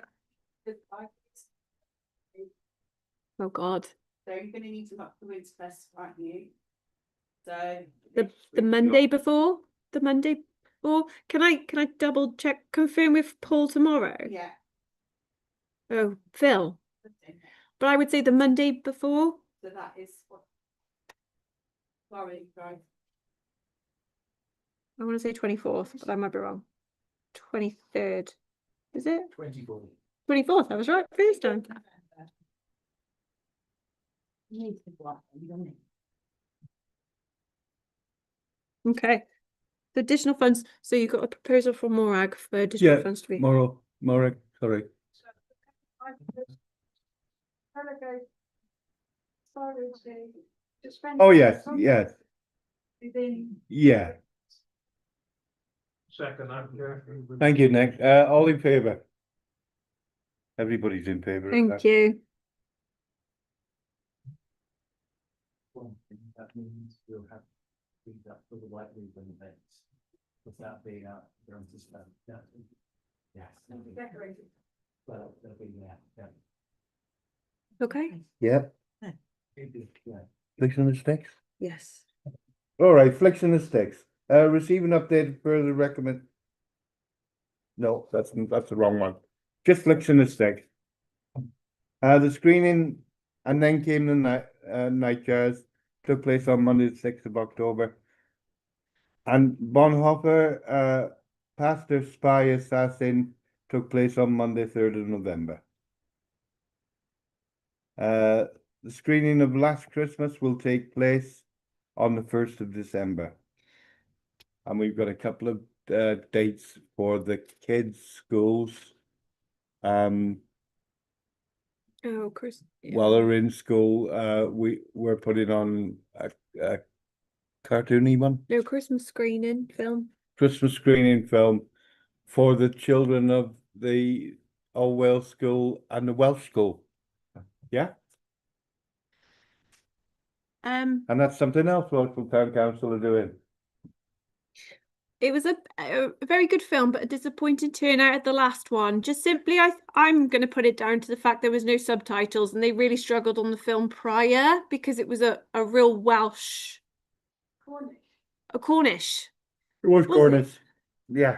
Oh God. So you're gonna need to look the Winter Festival, aren't you? So. The Monday before? The Monday before? Can I double check, confirm with Paul tomorrow? Yeah. Oh, Phil. But I would say the Monday before. So that is what. Sorry, guys. I want to say 24th, but I might be wrong. 23rd. Is it? 24. 24th, I was right first time. Okay. The additional funds. So you got a proposal from Morag for additional Yeah, funds to be. Morag, sorry. Oh, yes, yes, yeah. Second, I'm here. Thank you, Nick. All in favour? Everybody's in favour of Thank that. you. That means we'll have to do that for the white ribbon events without being out there to spend. Yes. Decorated. Well, they'll be yeah. Okay. Yep, Yeah. flicks on the sticks. Yes. All right, flicks on the sticks. Receive an update further recommend. No, that's the wrong one. Just flicks on the sticks. The screening and then came the night jazz took place on Monday, the 6th of October. And Bonhoeffer, Pastor Spy Assassin took place on Monday, 3rd of November. The screening of Last Christmas will take place on the 1st of December. And we've got a couple of dates for the kids' schools. Oh, Chris. Yeah. While they're in school, we're putting on a cartoony one, No Christmas screening film. Christmas screening film for the children of the Old Welsh School and the Welsh School. Yeah, and that's something else local town council are doing. It was a very good film, but a disappointing turnout at the last one. Just simply, I'm going to put it down to the fact there was no subtitles, and they really struggled on the film prior because it was a real Welsh, a Cornish It was Was it? Cornish. Yeah,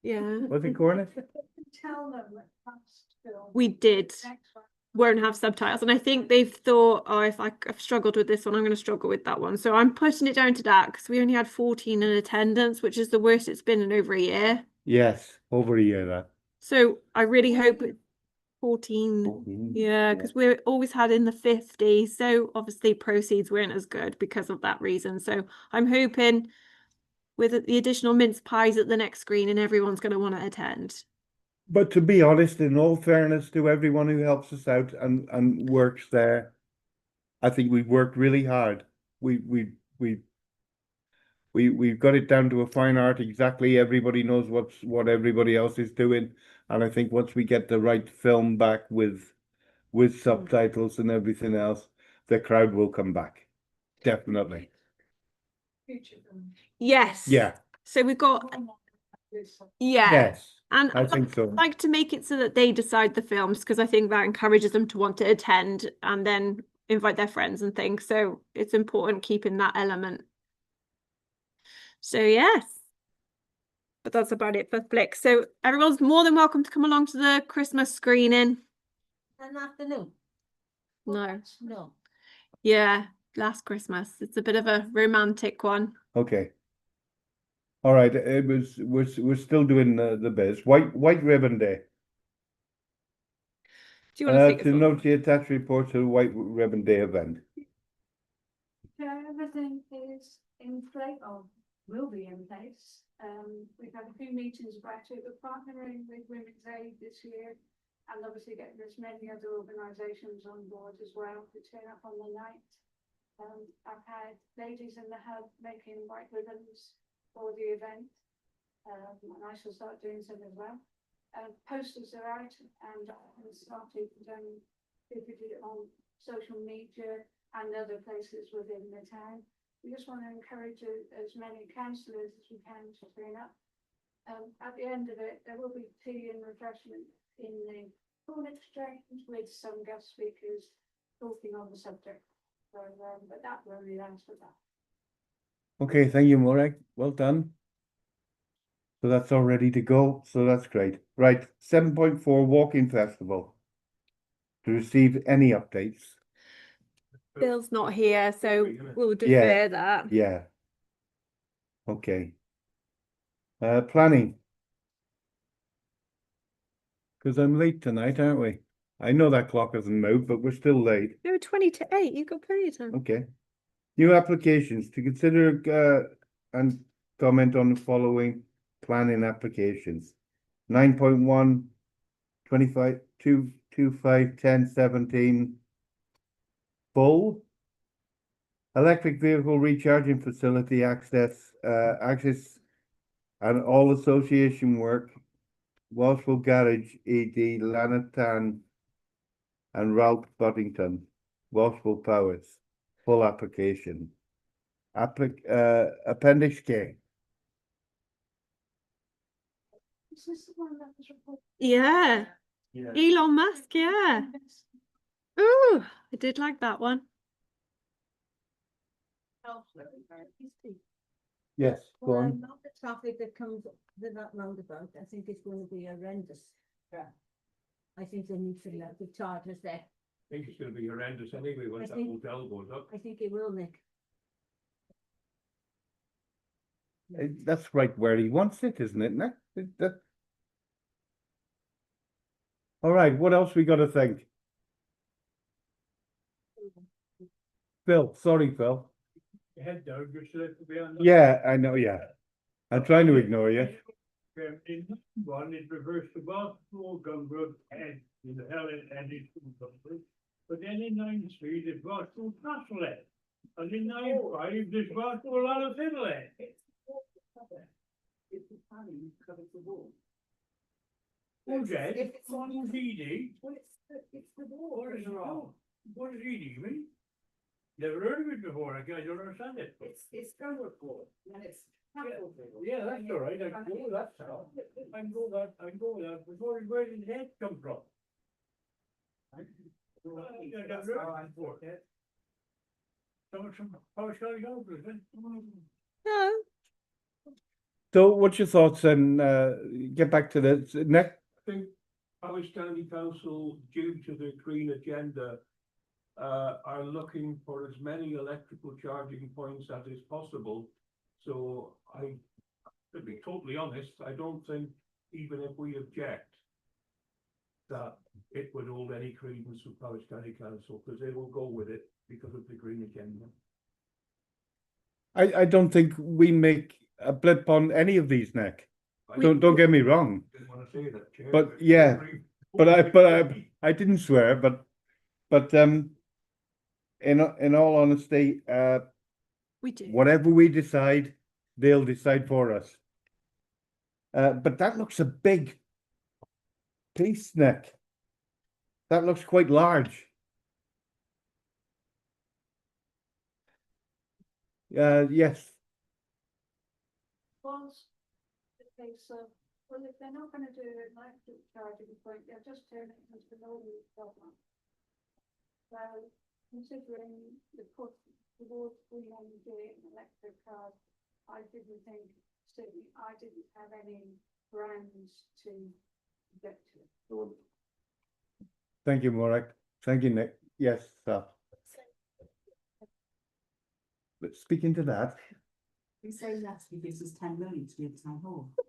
Yeah, was it Cornish? Tell them that past film. we did. Next one. Won't have subtitles, and I think they've thought, oh, if I've struggled with this one, I'm going to struggle with that one. So I'm putting it down to that because we only had 14 in attendance, which is the worst it's been in over a year. Yes, over a year that. So I really hope 14. Yeah, because we're always had in the 50s. So obviously proceeds weren't as good because of that reason. So I'm hoping with the additional mince pies at the next screening, everyone's going to want to attend. But to be honest, in all fairness to everyone who helps us out and works there, I think we've worked really hard. We've got it down to a fine art. Exactly, everybody knows what everybody else is doing, and I think once we get the right film back with subtitles and everything else, the crowd will come back. Definitely. Future film. Yes. Yeah. So we've got, yeah. Yes. And I think so. I'd like to make it so that they decide the films because I think that encourages them to want to attend and then invite their friends and things. So it's important keeping that element. So yes. But that's about it for Flick. So everyone's more than welcome to come along to the Christmas screening. An afternoon? No. No. Yeah, last Christmas. It's a bit of a romantic one. Okay. All right. We're still doing the biz. White Ribbon Day. Do you want to take To this one? note the attached report to the White Ribbon Day event. Yeah, everything is in place, or will be in place. We've had a few meetings about it. We're partnering with Women's Aid this year, and obviously getting as many other organisations on board as well to turn up on the night. I've had ladies in the hub making white ribbons for the event, and I shall start doing some as well. Posters are out, and I started distributing it on social media and other places within the town. We just want to encourage as many councillors as we can to turn up. At the end of it, there will be tea and refreshment in the corn exchange with some guest speakers talking on the subject. So, but that will be for that. Okay, thank you, Morag. Well done. So that's all ready to go. So that's great. Right, 7.4 Walking Festival. To receive any updates. Bill's not here, so we'll defer that. Yeah. Okay. Planning. Because I'm late tonight, aren't we? I know that clock hasn't moved, but we're still late. No, 20 to 8. You've got plenty of time. Okay. New applications to consider and comment on the following planning applications. 9.1, 25, 2, 2, 5, 10, 17. Full. Electric vehicle recharging facility access and all association work. Welshpool Garage, ED, Lanatan and Ralph Boddington. Welshpool Powers. Full application. Appendix K. Is this the one that was reported? Yeah. Yeah. Elon Musk, yeah. Ooh, I did like that one. Yes, go on. Not the traffic that comes with that roundabout. I think it's going to be horrendous. Yeah. I think they need to let the chargers there. I think it's going to be horrendous anyway once that hotel goes up. I think it will, Nick. That's right where he wants it, isn't it, Nick? All right, what else we got to think? Phil, sorry, Phil. Your head down, just let it be on. Yeah, I know, yeah. I'm trying to ignore you. In one, it reversed the Welshpool Gunbrook and in the hell and it's Gunbrook. But then in 9 Street, it's Welshpool Castlehead. And in 9-5, there's Welshpool on a Fiddlehead. It's the planning covers the wall. Who's that? If it's on- Who's ED? Well, it's the wall. What is wrong? What does ED mean? Never heard of it before, I don't understand it. It's Gunbrook wall, and it's. Yeah, that's all right, I can go with that stuff. I can go with that, but where did the head come from? I never heard it before. Some Power Scottish Open, is it? No, So what's your thoughts then? Get back to this. Next, I think Powys County Council, due to the green agenda, are looking for as many electrical charging points as is possible. So to be totally honest, I don't think even if we object, that it would hold any credence with Powys County Council, because they will go with it because of the green agenda. I don't think we make a blip on any of these, Nick. We- Don't get me wrong. Didn't want to say that, Chair. But yeah, but I didn't swear, but in all honesty, We do. whatever we decide, they'll decide for us. But that looks a big piece, Nick. That looks quite large. Yes, Was the case of, well, if they're not gonna do an electric charging point, they'll just turn it into an ordinary problem. So considering the push towards green energy and electric cars, I didn't think, certainly I didn't have any brands to get to. thank you, Morag. Thank you, Nick. Yes, sir. But speaking to that, You say that he gives us 10 million to be at town hall. I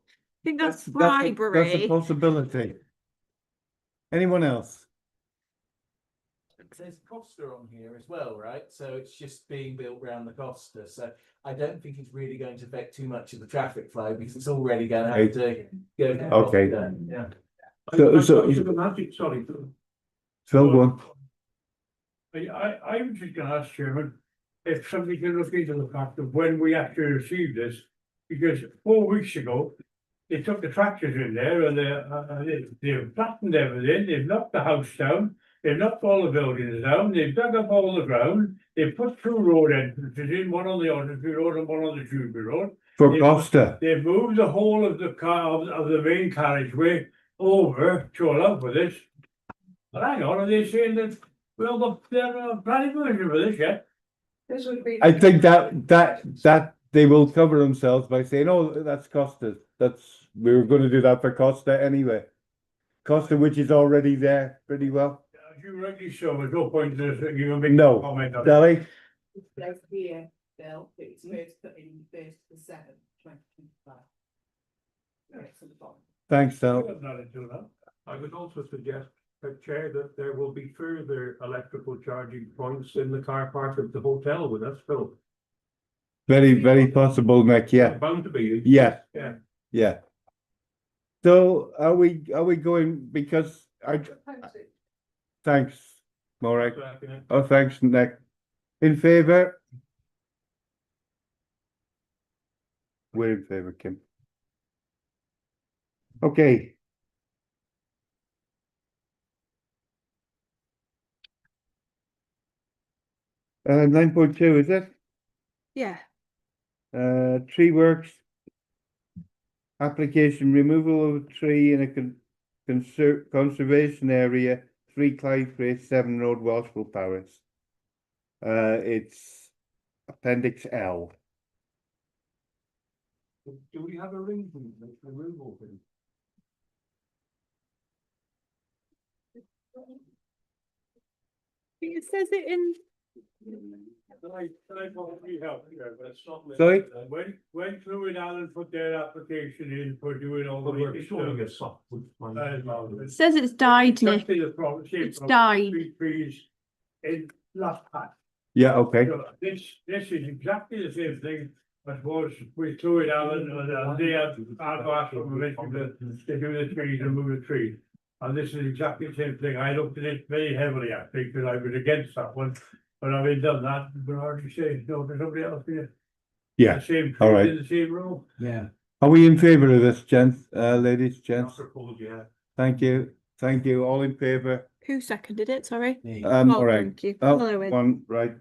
think that's that's bribery. a possibility. Anyone else? There's Costa on here as well, right? So it's just being built around the Costa. So I don't think it's really going to affect too much of the traffic flow because it's already going to have to go. to Okay. Costa. Yeah. So The magic, sorry. Phil, go on. I was just gonna ask Chairman, if somebody can look into the fact of when we actually received this, because 4 weeks ago, they took the tractors in there and they've flattened everything, they've knocked the house down, they've knocked all the buildings down, they've dug up all the ground, they've put 2 road entrances in, one on the Odyssey Road and one on the Jubilee Road. For Costa. They've moved the whole of the car, of the main carriageway over to allow for this. But hang on, are they saying that, well, they're planning version for this yet? This would be. I think that they will cover themselves by saying, "Oh, that's Costa. We were going to do that for Costa anyway." Costa, which is already there pretty well. As you rightly so, there's no point in this, you can make No. a comment on it. Sally? There's here, Bill, it's first put in first to 7th, 2025. It's at the bottom. Thanks, Sal. Not into that. I would also suggest, Chair, that there will be further electrical charging points in the car park of the hotel with us, Phil. Very, very possible, Nick. Yeah, Bound to be. yeah, Yeah. yeah. So are we going because thanks, Morag. Oh, thanks, Nick. In favour? We're in favour, Kim. Okay. Uh, 9.2, is it? Yeah. Tree works. Application removal of a tree in a conservation area, 3 Clive Place, 7 Road, Welshpool, Paris. It's Appendix L. Do we have a reason for this removal thing? It says it in. Can I possibly help here, but it's not. Sorry? When Fluid Allen put their application in for doing all the. Well, we're showing a soft wood. It says it's died, Nick. Exactly the problem, same It's problem, died. 3 trees in last patch. Yeah, okay. So this is exactly the same thing as was with Fluid Allen, and they had asked for permission to do the trees and move the trees. And this is exactly the same thing. I looked at it very heavily, I think, because I was against that one. But having done that, but hardly say no to somebody else here. Yeah, The same all trees right. in the same row. Yeah. Are we in favour of this, gents, ladies, gents? Yeah. Thank you, all in favour? Who seconded it? Sorry. Me. Oh, All right. thank you. Oh, Hello, Ed. one, right.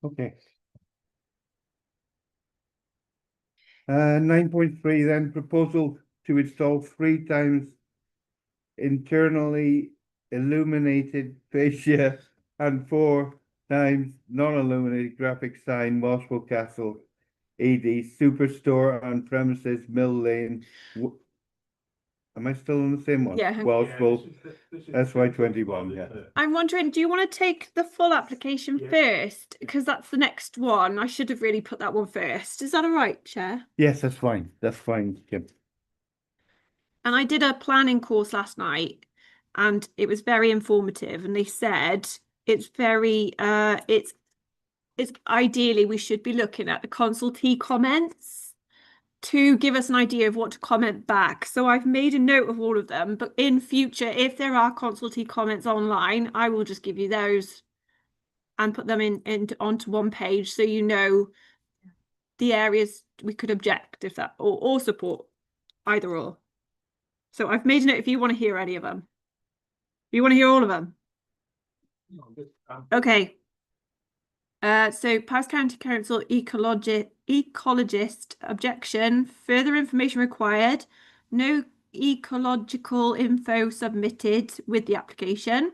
Okay. 9.3 then, proposal to install 3 times internally illuminated fascia and 4 times non-illuminated graphic sign, Welshpool Castle, AD Superstore on premises, Mill Lane. Am I still on the same one? Yeah. Welshpool, This is SY21, yeah. I'm wondering, do you want to take the full application Yeah. first? Because that's the next one. I should have really put that one first. Is that all right, Chair? Yes, that's fine. That's fine, Kim. And I did a planning course last night and it was very informative. And they said it's very, it's ideally we should be looking at the consultee comments to give us an idea of what to comment back. So I've made a note of all of them, but in future, if there are consultee comments online, I will just give you those and put them onto one page so you know the areas we could object if that or support, either or. So I've made a note if you want to hear any of them. You want to hear all of them? Okay. So Powys County Council ecologist objection, further information required, no ecological info submitted with the application.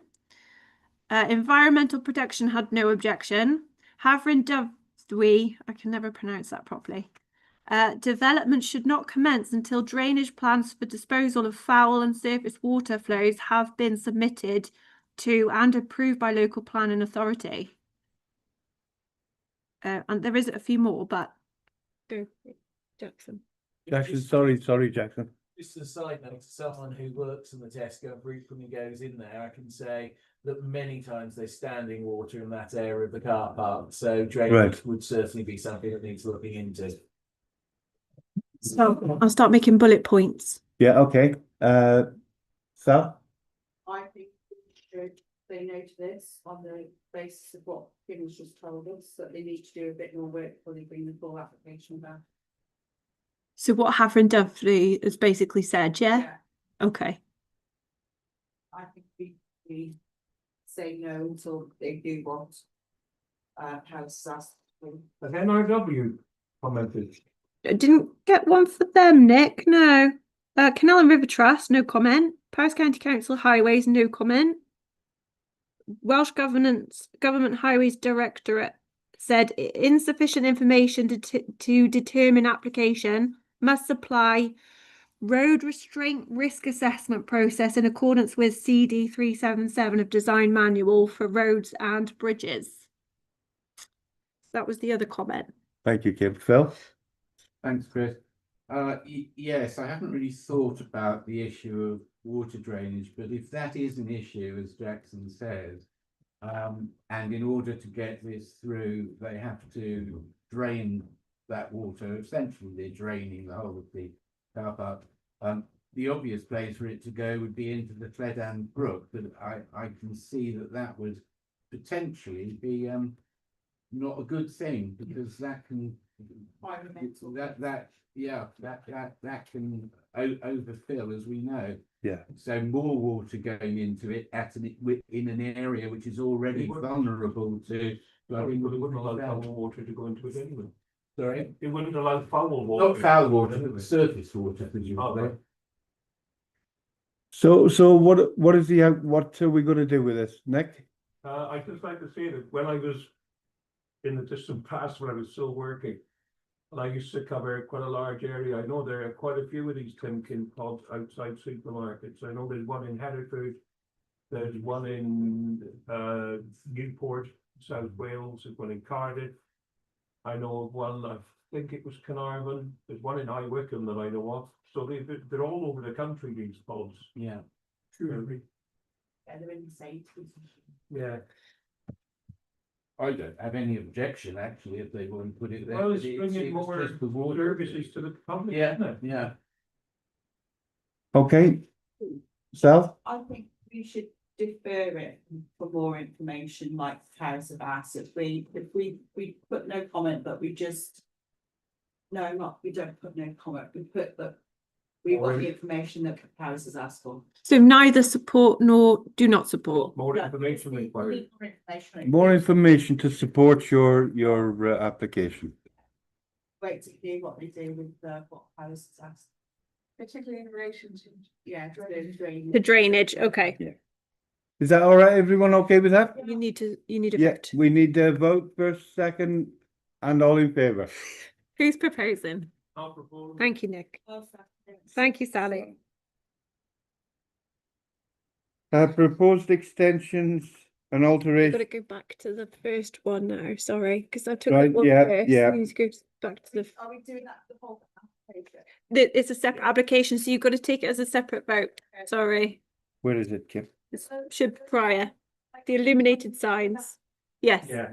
Environmental protection had no objection. Havrin Dovdwy, I can never pronounce that properly. Development should not commence until drainage plans for disposal of foul and surface water flows have been submitted to and approved by local planning authority. And there is a few more, but go, Jackson. Jackson, sorry, Jackson. Just a side note, to someone who works in the Tesco and frequently goes in there, I can say that many times there's standing water in that area of the car park, so drainage would certainly be something that needs looking into. So I'll start making bullet points. Yeah, okay. Sal? I think we should say no to this on the basis of what Kim's just told us, that they need to do a bit more work before they bring the full application back. So what Havrin Dovdwy has basically said, yeah? Okay. I think we say no until they do what House asked. Has NRW commented? I didn't get one for them, Nick. No. Canal and River Trust, no comment. Powys County Council Highways, no comment. Welsh Government Highways Directorate said insufficient information to determine application, must supply road restraint risk assessment process in accordance with CD 377 of Design Manual for Roads and Bridges. That was the other comment. Thank you, Kim. Phil? Thanks, Chris. Yes, I haven't really thought about the issue of water drainage, but if that is an issue, as Jackson says, and in order to get this through, they have to drain that water. Essentially, they're draining the whole of the car park. The obvious place for it to go would be into the Cledan Brook, but I can see that would potentially be not a good thing, because that can that can overfill, as we know. Yeah. So more water going into it in an area which is already vulnerable to. Well, they wouldn't allow foul water to go into it anyway. Sorry, They wouldn't allow foul water. not foul water, but surface water, presumably. right. So what are we gonna do with this, Nick? I'd just like to say that when I was in the distant past, when I was still working, and I used to cover quite a large area. I know there are quite a few of these Timkin pods outside supermarkets. I know there's one in Hereford, there's one in Newport, South Wales, there's one in Cardiff. I know of one, I think it was Carnarvon, there's one in High Wycombe that I know of. So they're all over the country, these pods. Yeah. Yeah, they're in the same position. Yeah. I don't have any objection, actually, if they want to put it there. Well, but it's bringing was more just the water. services to the public, Yeah, isn't it? yeah. Okay. Sal? I think we should defer it for more information, like House have asked. If we put no comment, but we just. No, not, we don't put no comment, we put that. We want the information that House has asked for. So neither support nor do not support. More No, information we required. need more information. More information to support your application. Wait to hear what they do with what House has asked. particularly in relation to. Yeah, drainage. The drainage, okay. Is that all right? Everyone okay with that? You need a Yeah, vote. we need a vote first, second, and all in favour. Who's proposing? I'll propose. Thank you, Nick. Thank you, Sally. Proposed extensions and I've got alterations. to go back to the first one now, sorry, because I took Right, that one yeah, first. yeah. You need to go back to the, Are we doing that for the whole application? it's a separate application, so you've got to take it as a separate vote. Sorry. Where is it, Kim? It should be prior. The illuminated signs. Yes, Yeah.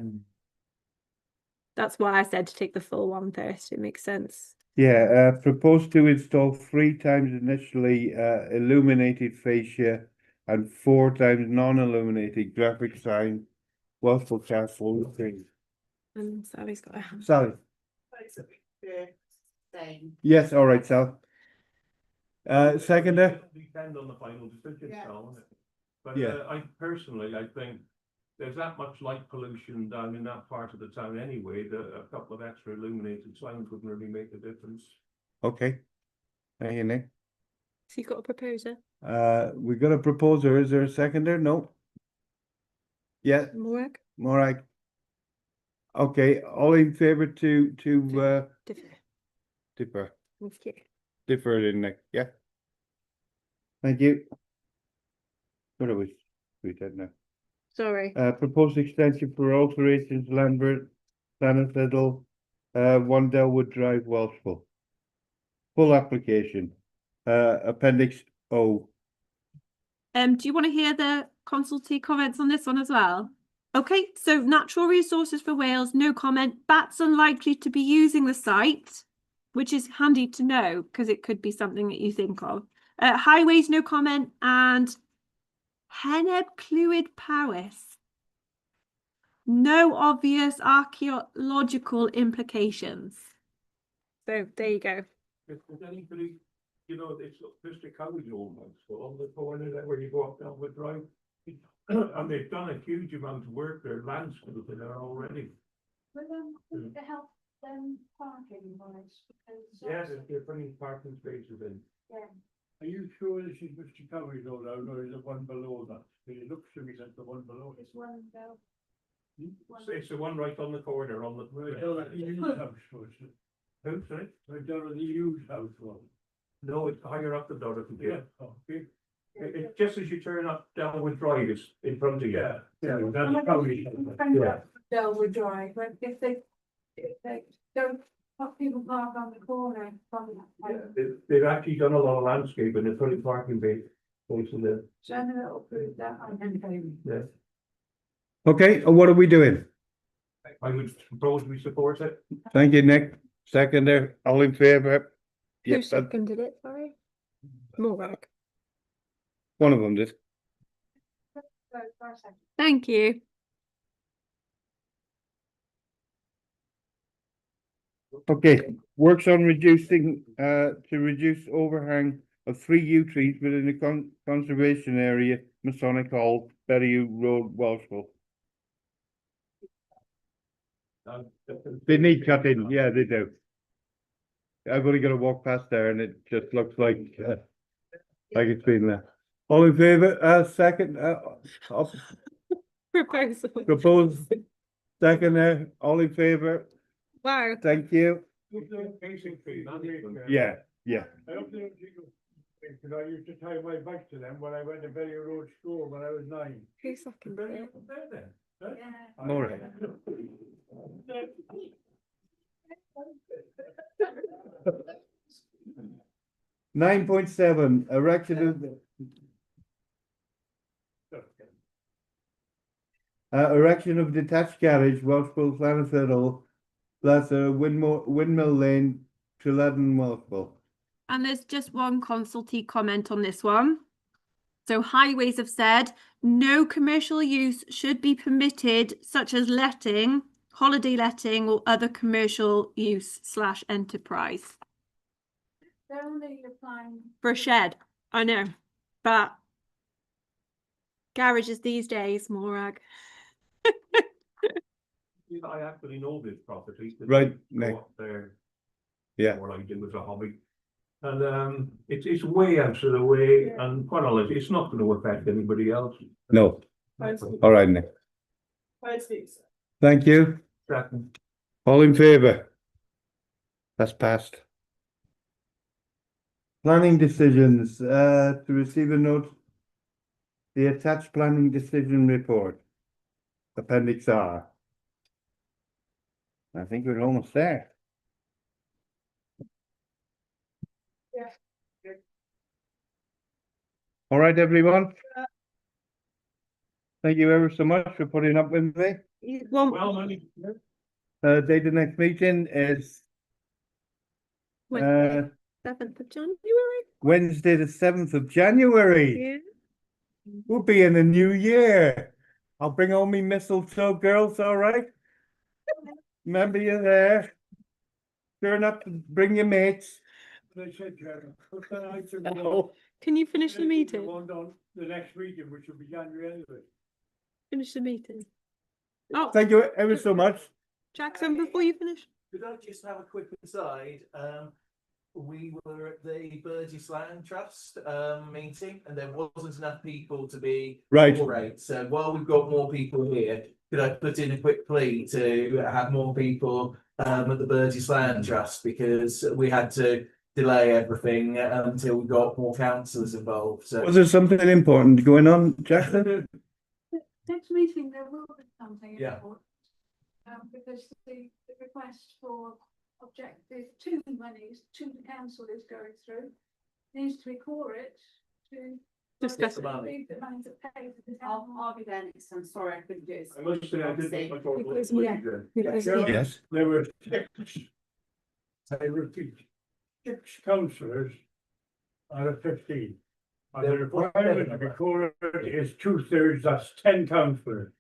that's why I said to take the full one first. It makes sense. Yeah, proposed to install 3 times initially illuminated fascia and 4 times non-illuminated graphic sign. Welshpool Castle. And Sally's got a hand. Sally. The same. Yes, all right, Sal. Seconder. Depend on the final decision, Yeah. so, won't it? But Yeah. I personally, I think there's that much light pollution down in that part of the town anyway, that a couple of extra illuminated signs wouldn't really make a difference. Okay. Thank you, Nick. So you've got a proposer? We got a proposer. Is there a seconder? No. Yeah, Morag? all right. Okay, all in favor to Differ. defer, Thank you. defer it in Nick, yeah. Thank you. What are we did now? Sorry. Proposed extension for alterations Lambert, Planet Fiddle, 1 Delwood Drive, Welshpool. Full application, appendix O. Do you want to hear the consultee comments on this one as well? Okay, so natural resources for Wales, no comment. Bats unlikely to be using the site, which is handy to know because it could be something that you think of. Highways, no comment, and Heneb Clwyd Powys. No obvious archaeological implications. So there you go. If there's anybody, you know, it's Mr. Cowie's old house, so on the corner there where you go up down the drive. And they've done a huge amount of work, their landscaping there already. Will the help parking wise? Because Yeah, they're putting parking spaces in. yeah, Are you sure this is Mr. Cowie's old house or is it one below that? It looks to me like the one below. there's one go. It's the one right on the corner on the. Right down at the used house, was it? Who, sorry? Right down at the used house, was No, it's higher up the Dorothy. it? Yeah, okay. It just as you turn up Downwood Drive, it's in front of you. Yeah, that's Cowie's house. Yeah. Delwood Drive, but if they don't, people park on the corner from that. They've actually done a lot of landscaping, they're putting parking spaces there. Jenna will prove that on them. Yeah. Okay, what are we doing? I would propose we support it. Thank you, Nick. Seconder, all in favor? Who Yes, seconded it, sorry? Morag. one of them did. Thank you. Okay, works on reducing, to reduce overhang of 3 yew trees within the conservation area, Masonic Hall, Berry Road, Welshpool. They need cutting, yeah, they do. I've only got to walk past there and it just looks like it's been there. All in favor, second, Proposal. proposed, second, all in favor, Wow. thank you. Basically, Yeah, yeah. I don't think because I used to tie my bike to them when I went to Berry Road School when I was 9. Who seconded it? All right. Nine point seven, erection of erection of detached garage, Welshpool, Llanfyddle, that's a windmill lane, Treladen, Welshpool. And there's just one consultee comment on this one. So highways have said no commercial use should be permitted, such as letting, holiday letting, or other commercial use / enterprise. They're only applying. For a shed, I know, but garages these days, Morag. I actually know this property. 'cause Right, I go Nick. up there. Yeah. What I do as a hobby. And it's way out of the way, and quite honestly, it's not gonna affect anybody else. No, all right, Nick. Thank you. Second. All in favour? That's passed. Planning decisions, to receive a note. The attached planning decision report. Appendix R. I think we're almost there. All right, everyone. Thank you ever so much for putting up with me. Well, Date of next meeting is Wednesday, 7th of January. Wednesday, the 7th of January. Yeah. We'll be in the new year. I'll bring all me mistletoe, girls, all right? Remember you're there. Turn up, bring your mates. They said, Can you finish the meeting? The next meeting, which will be January anyway. Finish the meeting. Oh, Thank you ever so much. Jackson, before you finish. Could I just have a quick aside? We were at the Burgess Land Trust meeting, and there wasn't enough people to be Right. quorate. So while we've got more people here, could I put in a quick plea to have more people at the Burgess Land Trust, because we had to delay everything until we got more councillors involved. So Was there something important going on, Jackson? Next meeting, there will be something. Yeah. important, because the request for objective 2 monies to the council is going through, needs to be quorate to. Discuss the money. The money to pay for the I'll town. be there next time, sorry, I couldn't do it. I must say, I did. Because, yeah. Because, Yeah. Yes. There were 6, I repeat, 6 councillors out of 15. And the requirement to be quoted is 2/3, that's 10 councillors.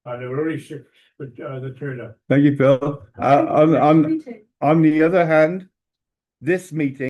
And there were only 6 for the turnout. Thank you, Phil. Next meeting. On the other hand, this meeting